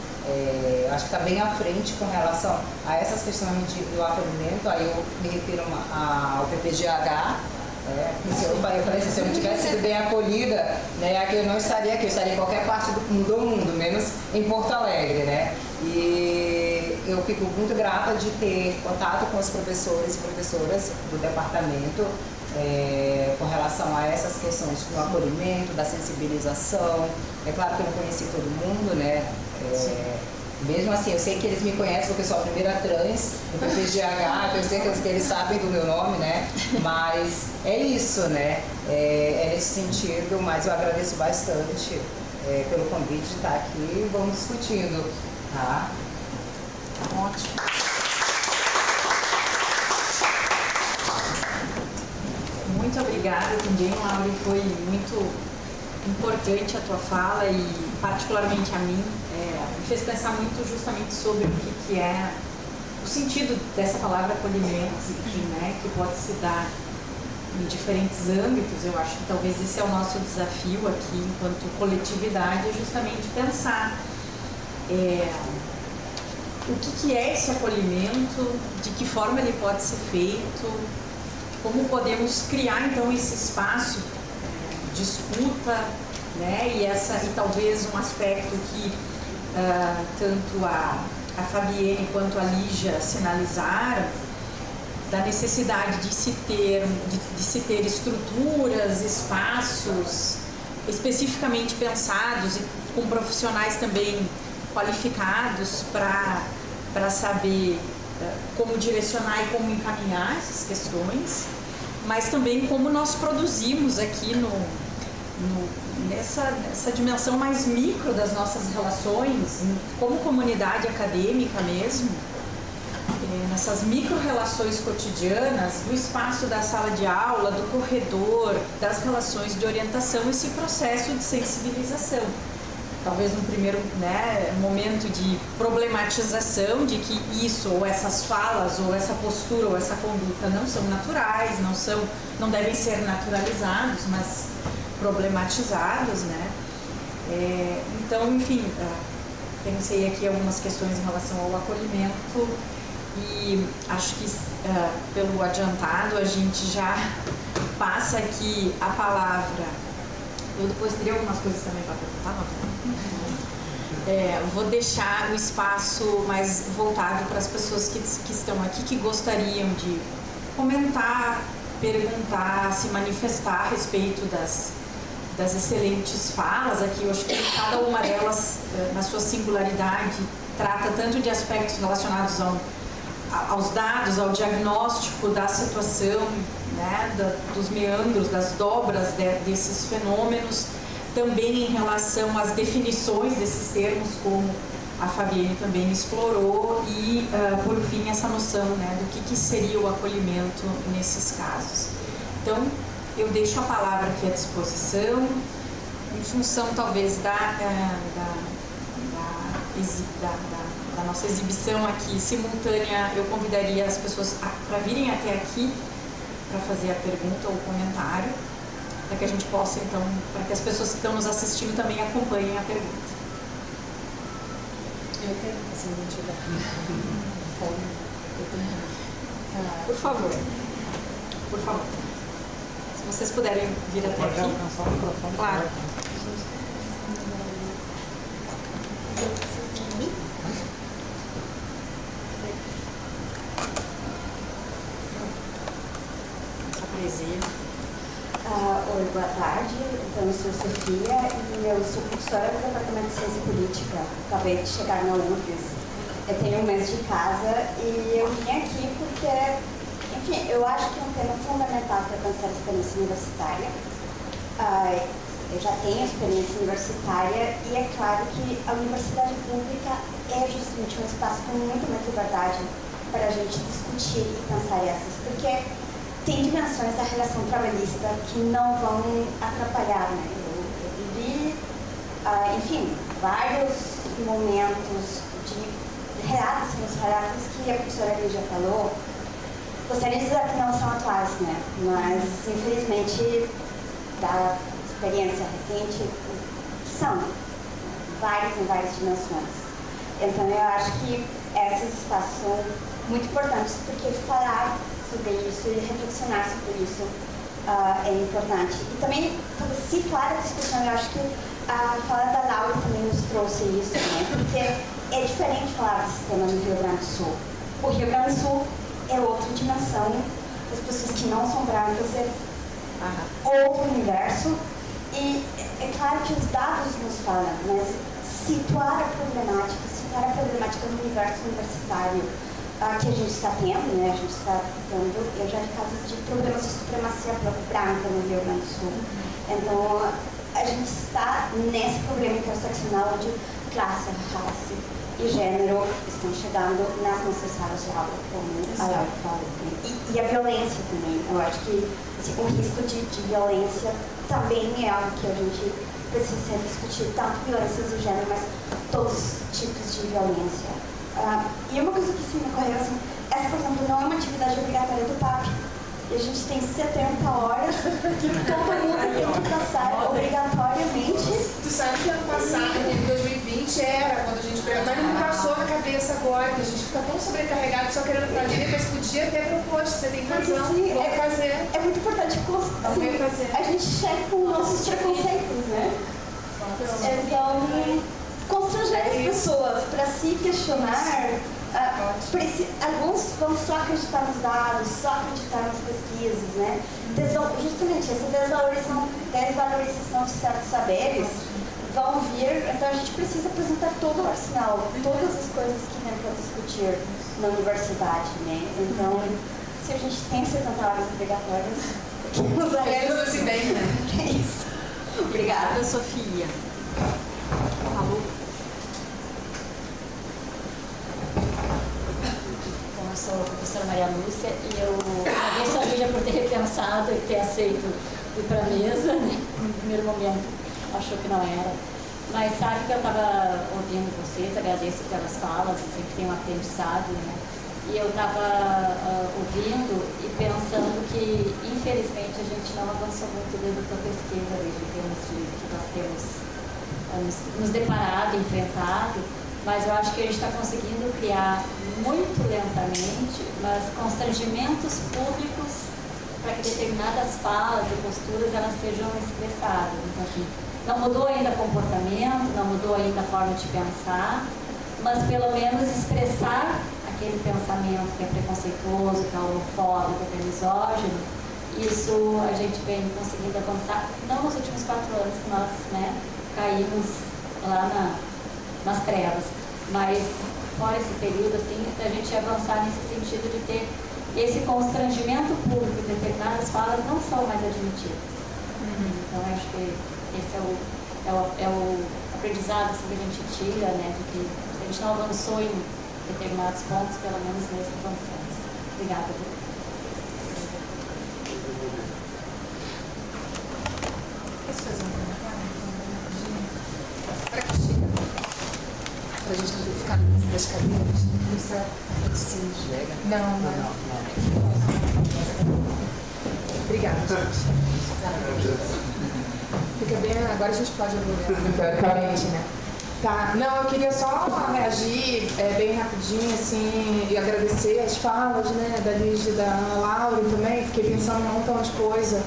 Speaker 6: acho que está bem à frente com relação a essas questões do acolhimento. Aí eu me refiro ao PPGH. Eu falei assim, se eu não tivesse sido bem acolhida, né, aqui eu não estaria aqui, eu estaria em qualquer parte do mundo, menos em Porto Alegre, né? E eu fico muito grata de ter contato com os professores e professoras do departamento com relação a essas questões do acolhimento, da sensibilização. É claro que eu não conheci todo mundo, né? Mesmo assim, eu sei que eles me conhecem porque eu sou a primeira trans do PPGH, eu sei que eles sabem do meu nome, né? Mas é isso, né? É nesse sentido, mas eu agradeço bastante pelo convite de estar aqui e vamos discutindo, tá? Ótimo.
Speaker 2: Muito obrigada também, Laura, foi muito importante a tua fala e particularmente a mim, me fez pensar muito justamente sobre o que é o sentido dessa palavra acolhimento, né, que pode se dar em diferentes âmbitos. Eu acho que talvez esse é o nosso desafio aqui, enquanto coletividade, é justamente pensar o que é esse acolhimento, de que forma ele pode ser feito, como podemos criar então esse espaço de escuta, né? E talvez um aspecto que tanto a Fabienne quanto a Lígia sinalizaram, da necessidade de se ter estruturas, espaços especificamente pensados e com profissionais também qualificados para saber como direcionar e como encaminhar essas questões, mas também como nós produzimos aqui nessa dimensão mais micro das nossas relações, como comunidade acadêmica mesmo, nessas micro-relações cotidianas, do espaço da sala de aula, do corredor, das relações de orientação, esse processo de sensibilização. Talvez num primeiro momento de problematização de que isso, ou essas falas, ou essa postura, ou essa conduta não são naturais, não devem ser naturalizados, mas problematizados, né? Então, enfim, pensei aqui algumas questões em relação ao acolhimento e acho que pelo adiantado a gente já passa aqui a palavra. Eu depois teria algumas coisas também para perguntar, vou deixar o espaço mais voltado para as pessoas que estão aqui, que gostariam de comentar, perguntar, se manifestar a respeito das excelentes falas aqui. Eu acho que cada uma delas, na sua singularidade, trata tanto de aspectos relacionados aos dados, ao diagnóstico da situação, né, dos meandros, das dobras desses fenômenos, também em relação às definições desses termos, como a Fabienne também explorou, e, por fim, essa noção, né, do que seria o acolhimento nesses casos. Então, eu deixo a palavra aqui à disposição, em função, talvez, da nossa exibição aqui simultânea. Eu convidaria as pessoas para virem até aqui para fazer a pergunta ou o comentário, para que a gente possa, então, para que as pessoas que estão nos assistindo também acompanhem a pergunta.
Speaker 7: Eu tenho, se não tiver fome, eu tenho.
Speaker 2: Por favor. Por favor. Se vocês puderem vir até aqui.
Speaker 4: Alcançar o microfone.
Speaker 2: Claro.
Speaker 8: Oi, boa tarde. Então, eu sou Sofia e eu sou professora do Departamento de Ciência Política. Acabei de chegar na UFES. Eu tenho um mês de casa e eu vim aqui porque, enfim, eu acho que é um tema fundamental para pensar a experiência universitária. Eu já tenho experiência universitária e é claro que a universidade pública é justamente um espaço com muito mais liberdade para a gente discutir e pensar essas, porque tem dimensões da relação trabalhista que não vão atrapalhar, né? Eu vivi, enfim, vários momentos de relatos que a professora Lígia falou. Gostaria de dizer que não são atuais, né? Mas, infelizmente, da experiência recente, são em várias dimensões. Então, eu acho que esses espaços são muito importantes, porque falar sobre isso e reflexionar sobre isso é importante. E também situar a discussão, eu acho que a fala da Laura também nos trouxe isso, né? Porque é diferente falar desse tema no Rio Grande do Sul. O Rio Grande do Sul é outra dimensão, as pessoas que não são brancas é outro universo. E é claro que os dados nos falam, mas situar a problemática no universo universitário que a gente está tendo, né? A gente está tendo, eu já vi casos de problemas de supremacia branca no Rio Grande do Sul. Então, a gente está nesse problema interseccional de classe, raça e gênero estão chegando nas nossas salas de aula, como a Laura falou. E a violência também. Eu acho que o risco de violência também é algo que a gente precisa discutir, tanto violências de gênero, mas todos os tipos de violência. E uma coisa que se me ocorreu, assim, essa, por exemplo, não é uma atividade obrigatória do PAP. E a gente tem 70 horas que todo mundo tem que passar obrigatoriamente.
Speaker 1: Tu sabe que ano passado, em 2020, era quando a gente mas não me passou na cabeça agora, que a gente fica tão sobrecarregado só querendo fazer, depois podia ter proposto, você tem razão, vou fazer.
Speaker 8: É muito importante a gente checa os nossos preconceitos, né? Então, constranger as pessoas para se questionar. Alguns vão só acreditar nos dados, só acreditar nas pesquisas, né? Justamente essa desvalorização de certos saberes vão vir, então a gente precisa apresentar todo o arsenal, todas as coisas que tem para discutir na universidade, né? Então, se a gente tem 70 horas obrigatórias,
Speaker 1: usaremos assim bem, né?
Speaker 8: É isso. Obrigada,
Speaker 2: Sofia. Falou.
Speaker 9: Eu sou a professora Maria Lúcia e eu agradeço a Lília por ter repensado e ter aceito ir para a mesa, né? No primeiro momento achou que não era. Mas sabe que eu estava ouvindo vocês, agradeço pelas falas, eu sempre tenho um aprendizado, né? E eu estava ouvindo e pensando que, infelizmente, a gente não avançou muito dentro da pesquisa, desde em termos de que nós temos nos deparado, enfrentado. Mas eu acho que a gente está conseguindo criar muito lentamente, mas constrangimentos públicos para que determinadas falas e posturas elas sejam expressadas. Então, assim, não mudou ainda o comportamento, não mudou ainda a forma de pensar, mas pelo menos expressar aquele pensamento que é preconceituoso, que é homofóbico, que é misógino. Isso a gente vem conseguindo avançar, não nos últimos 4 anos que nós, né, caímos lá nas trevas, mas fora esse período, assim, a gente avançar nesse sentido de ter esse constrangimento público em determinadas falas não são mais admitidas. Então, eu acho que esse é o aprendizado assim, que a gente tira, né, de que a gente não avançou em determinados pontos, pelo menos nesse avançamos. Obrigada.
Speaker 1: Posso fazer um comentário? Para que chega? Para a gente não ficar nas cadeiras. Isso não. Obrigada, gente. Fica bem, agora a gente pode ouvir, teoricamente, né? Tá, não, eu queria só reagir bem rapidinho, assim, e agradecer as falas, né, da Lígia e da Laura também. Fiquei pensando em um montão de coisa.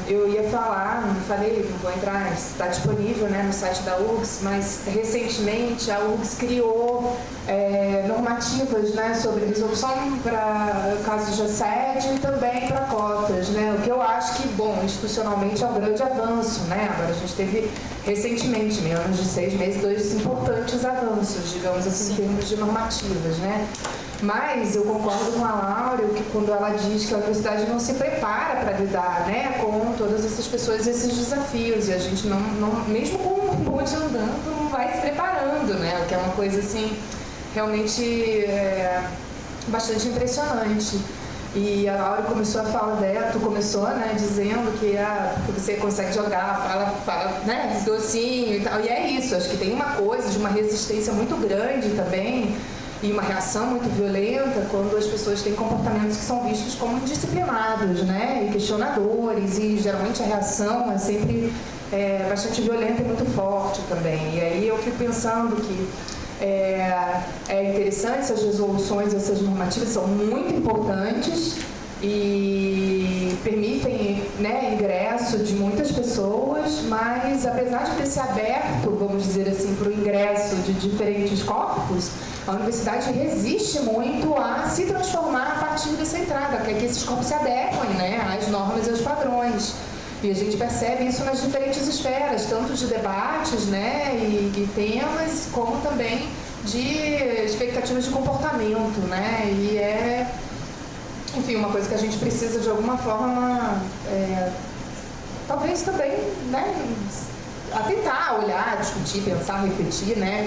Speaker 1: Eu ia falar, não falei, não vou entrar, está disponível, né, no site da URGS, mas recentemente a URGS criou normativas, né, sobre resolução para casos de assédio e também para cotas, né, o que eu acho que, bom, institucionalmente é um grande avanço, né, agora a gente teve recentemente, menos de 6 meses, 2 importantes avanços, digamos assim, em termos de normativas, né. Mas eu concordo com a Laura que quando ela diz que a universidade não se prepara para lidar, né, com todas essas pessoas e esses desafios, e a gente não mesmo com o bonde andando, não vai se preparando, né, o que é uma coisa assim realmente bastante impressionante. E a Laura começou a falar dela, tu começou, né, dizendo que você consegue jogar, fala, né, docinho e tal, e é isso, acho que tem uma coisa de uma resistência muito grande também, e uma reação muito violenta quando as pessoas têm comportamentos que são vistos como indisciplinados, né, e questionadores, e geralmente a reação é sempre bastante violenta e muito forte também. E aí eu fico pensando que é interessante essas resoluções, essas normativas são muito importantes e permitem, né, ingresso de muitas pessoas, mas apesar de ter se aberto, vamos dizer assim, para o ingresso de diferentes corpos, a universidade resiste muito a se transformar a partir dessa entrada, que é que esses corpos se adequem, né, às normas e aos padrões. E a gente percebe isso nas diferentes esferas, tanto de debates, né, e temas, como também de expectativas de comportamento, né, e enfim, uma coisa que a gente precisa de alguma forma, talvez também, né, tentar olhar, discutir, pensar, refletir, né,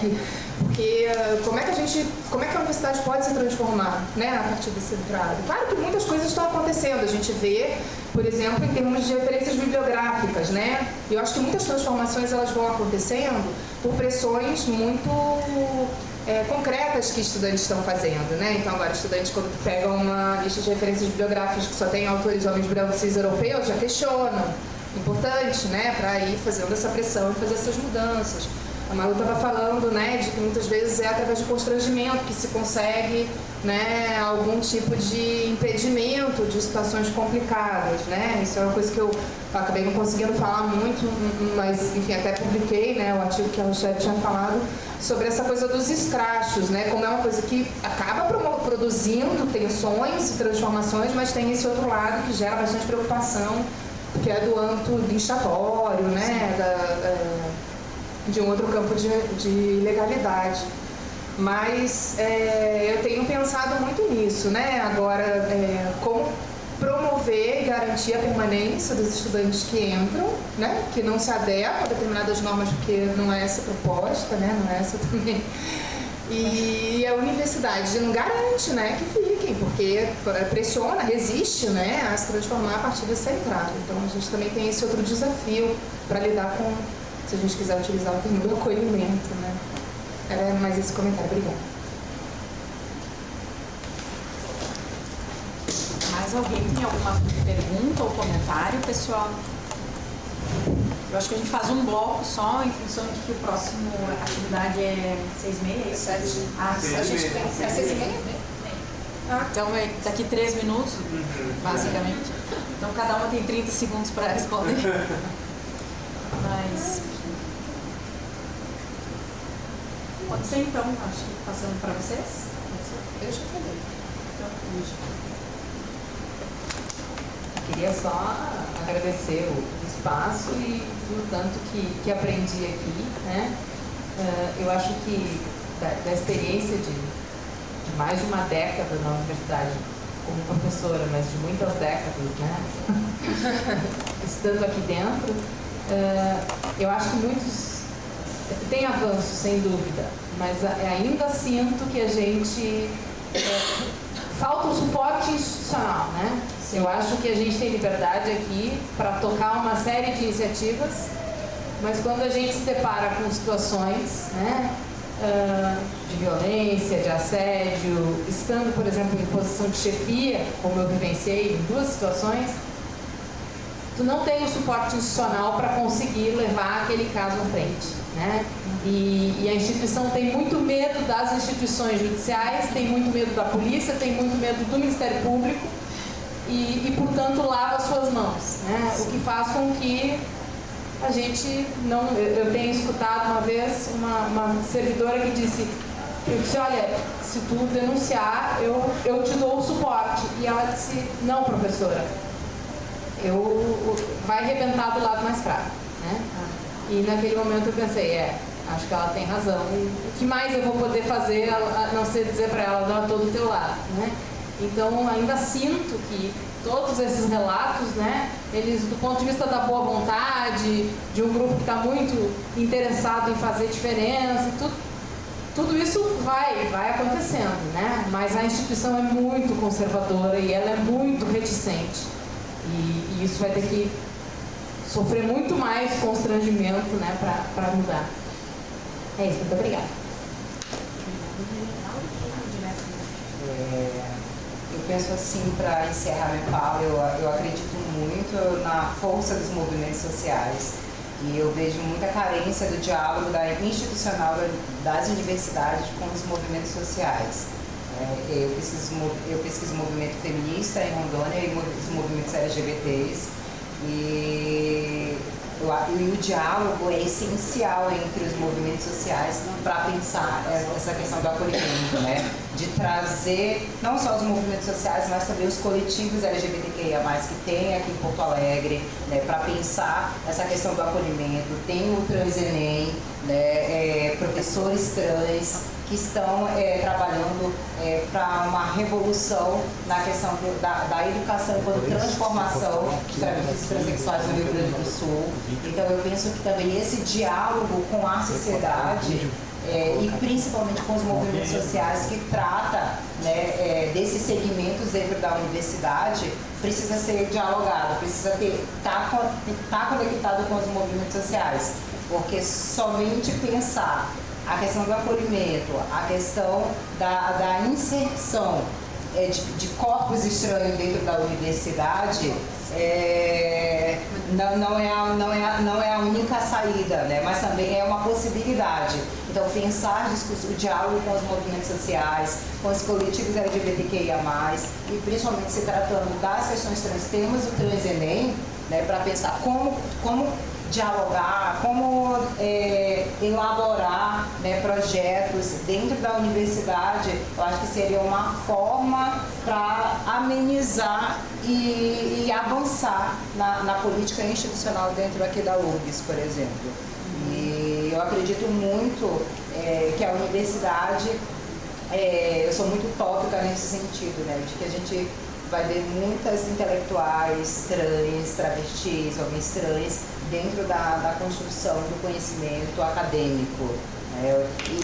Speaker 1: porque como é que a universidade pode se transformar, né, a partir desse entrada? Claro que muitas coisas estão acontecendo, a gente vê, por exemplo, em termos de referências bibliográficas, né, eu acho que muitas transformações elas vão acontecendo por pressões muito
Speaker 3: concretas que estudantes estão fazendo, né? Então agora estudantes quando pegam uma lista de referências bibliográficas que só tem autores homens brancos cis europeus, já questionam. Importante, né? Para ir fazendo essa pressão e fazer essas mudanças. A Malu estava falando, né, de que muitas vezes é através de constrangimento que se consegue, né, algum tipo de impedimento de situações complicadas, né? Isso é uma coisa que eu acabei não conseguindo falar muito, mas, enfim, até publiquei, né, o artigo que a Rochelle tinha falado sobre essa coisa dos escrachos, né? Como é uma coisa que acaba produzindo tensões e transformações, mas tem esse outro lado que gera bastante preocupação, que é do âmbito linchatório, né? De um outro campo de legalidade. Mas eu tenho pensado muito nisso, né? Agora, como promover e garantir a permanência dos estudantes que entram, né? Que não se adequam a determinadas normas, porque não é essa a proposta, né? Não é essa também. E a universidade não garante, né, que fiquem, porque pressiona, resiste, né, a se transformar a partir dessa entrada. Então a gente também tem esse outro desafio para lidar com, se a gente quiser utilizar o termo do acolhimento, né. Era mais esse comentário. Obrigada.
Speaker 2: Mais alguém tem alguma pergunta ou comentário, pessoal? Eu acho que a gente faz um bloco só em função de que o próximo atividade é 6h30, 7h? Ah, a gente tem 6h30? Então é daqui 3 minutos, basicamente. Então cada uma tem 30 segundos para responder. Mas pode ser então, acho que passando para vocês.
Speaker 3: Eu já falei.
Speaker 2: Então,
Speaker 3: queria só agradecer o espaço e o tanto que aprendi aqui, né? Eu acho que da experiência de mais de uma década na universidade como professora, mas de muitas décadas, né? Estando aqui dentro, eu acho que muitos tem avanço, sem dúvida, mas ainda sinto que a gente falta um suporte institucional, né? Eu acho que a gente tem liberdade aqui para tocar uma série de iniciativas, mas quando a gente se depara com situações, né, de violência, de assédio, estando, por exemplo, em posição de chefia, como eu vivenciei em 2 situações, tu não tem o suporte institucional para conseguir levar aquele caso à frente, né? E a instituição tem muito medo das instituições judiciais, tem muito medo da polícia, tem muito medo do Ministério Público e portanto, lava suas mãos, né? O que faz com que a gente não... Eu tenho escutado uma vez uma servidora que disse, olha, se tu denunciar, eu te dou o suporte. E ela disse, não, professora, vai arrebentar do lado mais fraco, né? E naquele momento eu pensei, acho que ela tem razão. O que mais eu vou poder fazer a não ser dizer para ela, não, estou do teu lado, né? Então, ainda sinto que todos esses relatos, né, eles, do ponto de vista da boa vontade, de um grupo que está muito interessado em fazer diferença, tudo isso vai acontecendo, né? Mas a instituição é muito conservadora e ela é muito reticente. E isso vai ter que sofrer muito mais constrangimento, né, para mudar. É isso, muito obrigada.
Speaker 6: Eu penso assim, para encerrar minha fala, eu acredito muito na força dos movimentos sociais e eu vejo muita carência do diálogo institucional das universidades com os movimentos sociais. Eu pesquiso movimento feminista em Rondônia e os movimentos LGBTs e o diálogo é essencial entre os movimentos sociais para pensar essa questão do acolhimento, né? De trazer não só os movimentos sociais, mas também os coletivos LGBTQIA+, que tem aqui em Porto Alegre, né? Para pensar essa questão do acolhimento. Tem o Transenem, né? Professores trans que estão trabalhando para uma revolução na questão da educação enquanto transformação dos travestis transexuais no Rio Grande do Sul. Então eu penso que também esse diálogo com a sociedade e principalmente com os movimentos sociais que trata, né, desses segmentos dentro da universidade precisa ser dialogado, precisa estar conectado com os movimentos sociais, porque somente pensar a questão do acolhimento, a questão da inserção de corpos estranhos dentro da universidade, não é a única saída, né? Mas também é uma possibilidade. Então, pensar o diálogo com os movimentos sociais, com os coletivos LGBTQIA+, e principalmente se tratando das questões trans, temos o Trans-ENEM, né, para pensar como dialogar, como elaborar, né, projetos dentro da universidade. Eu acho que seria uma forma para amenizar e avançar na política institucional dentro aqui da URGS, por exemplo. E eu acredito muito que a universidade, eu sou muito utópica nesse sentido, né, de que a gente vai ver muitas intelectuais trans, travestis, homens trans, dentro da construção do conhecimento acadêmico.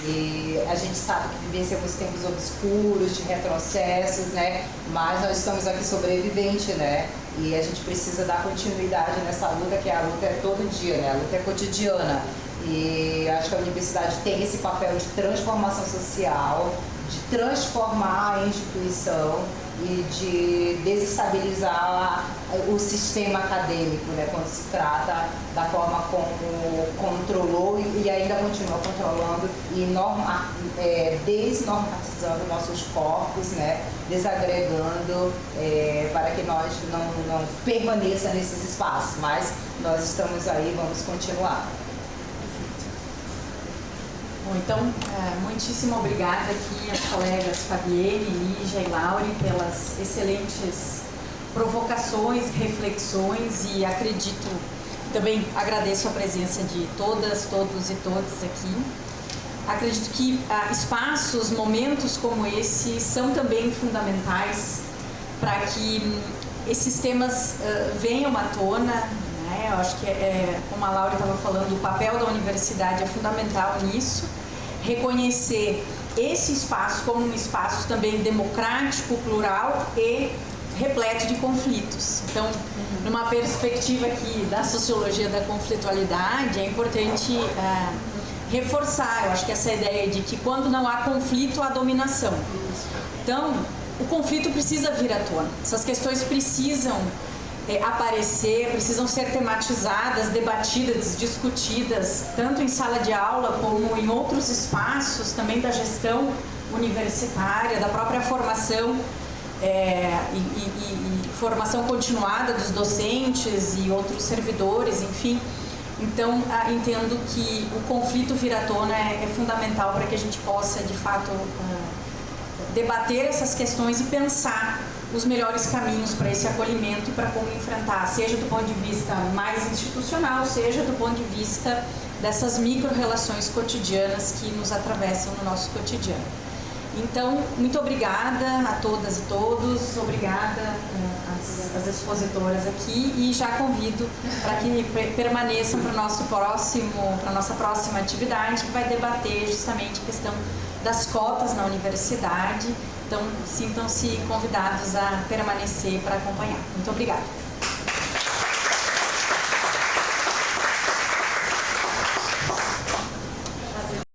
Speaker 6: E a gente sabe que vivenciamos tempos obscuros, de retrocessos, né? Mas nós estamos aqui sobreviventes, né? E a gente precisa dar continuidade nessa luta, que a luta é todo dia, né? A luta é cotidiana. E acho que a universidade tem esse papel de transformação social, de transformar a instituição e de desestabilizar o sistema acadêmico, né, quando se trata da forma como controlou e ainda continua controlando e desnormatizando nossos corpos, né, desagregando para que nós não permaneça nesses espaços, mas nós estamos aí, vamos continuar.
Speaker 2: Bom, então, muitíssimo obrigada aqui às colegas Fabienne, Lígia e Laure pelas excelentes provocações, reflexões e acredito, também agradeço a presença de todas, todos e todas aqui. Acredito que espaços, momentos como esse são também fundamentais para que esses temas venham à tona. Eu acho que, como a Laura estava falando, o papel da universidade é fundamental nisso. Reconhecer esse espaço como um espaço também democrático, plural e repleto de conflitos. Então, numa perspectiva aqui da sociologia da conflitualidade, é importante reforçar, eu acho que essa ideia de que quando não há conflito, há dominação. Então, o conflito precisa vir à tona. Essas questões precisam aparecer, precisam ser tematizadas, debatidas, discutidas, tanto em sala de aula como em outros espaços também da gestão universitária, da própria formação e formação continuada dos docentes e outros servidores, enfim. Então, entendo que o conflito vir à tona é fundamental para que a gente possa, de fato, debater essas questões e pensar os melhores caminhos para esse acolhimento e para como enfrentar, seja do ponto de vista mais institucional, seja do ponto de vista dessas micro-relações cotidianas que nos atravessam no nosso cotidiano. Então, muito obrigada a todas e todos, obrigada às expositoras aqui e já convido para que permaneçam para a nossa próxima atividade, que vai debater justamente a questão das cotas na universidade. Então, sintam-se convidados a permanecer para acompanhar. Muito obrigada.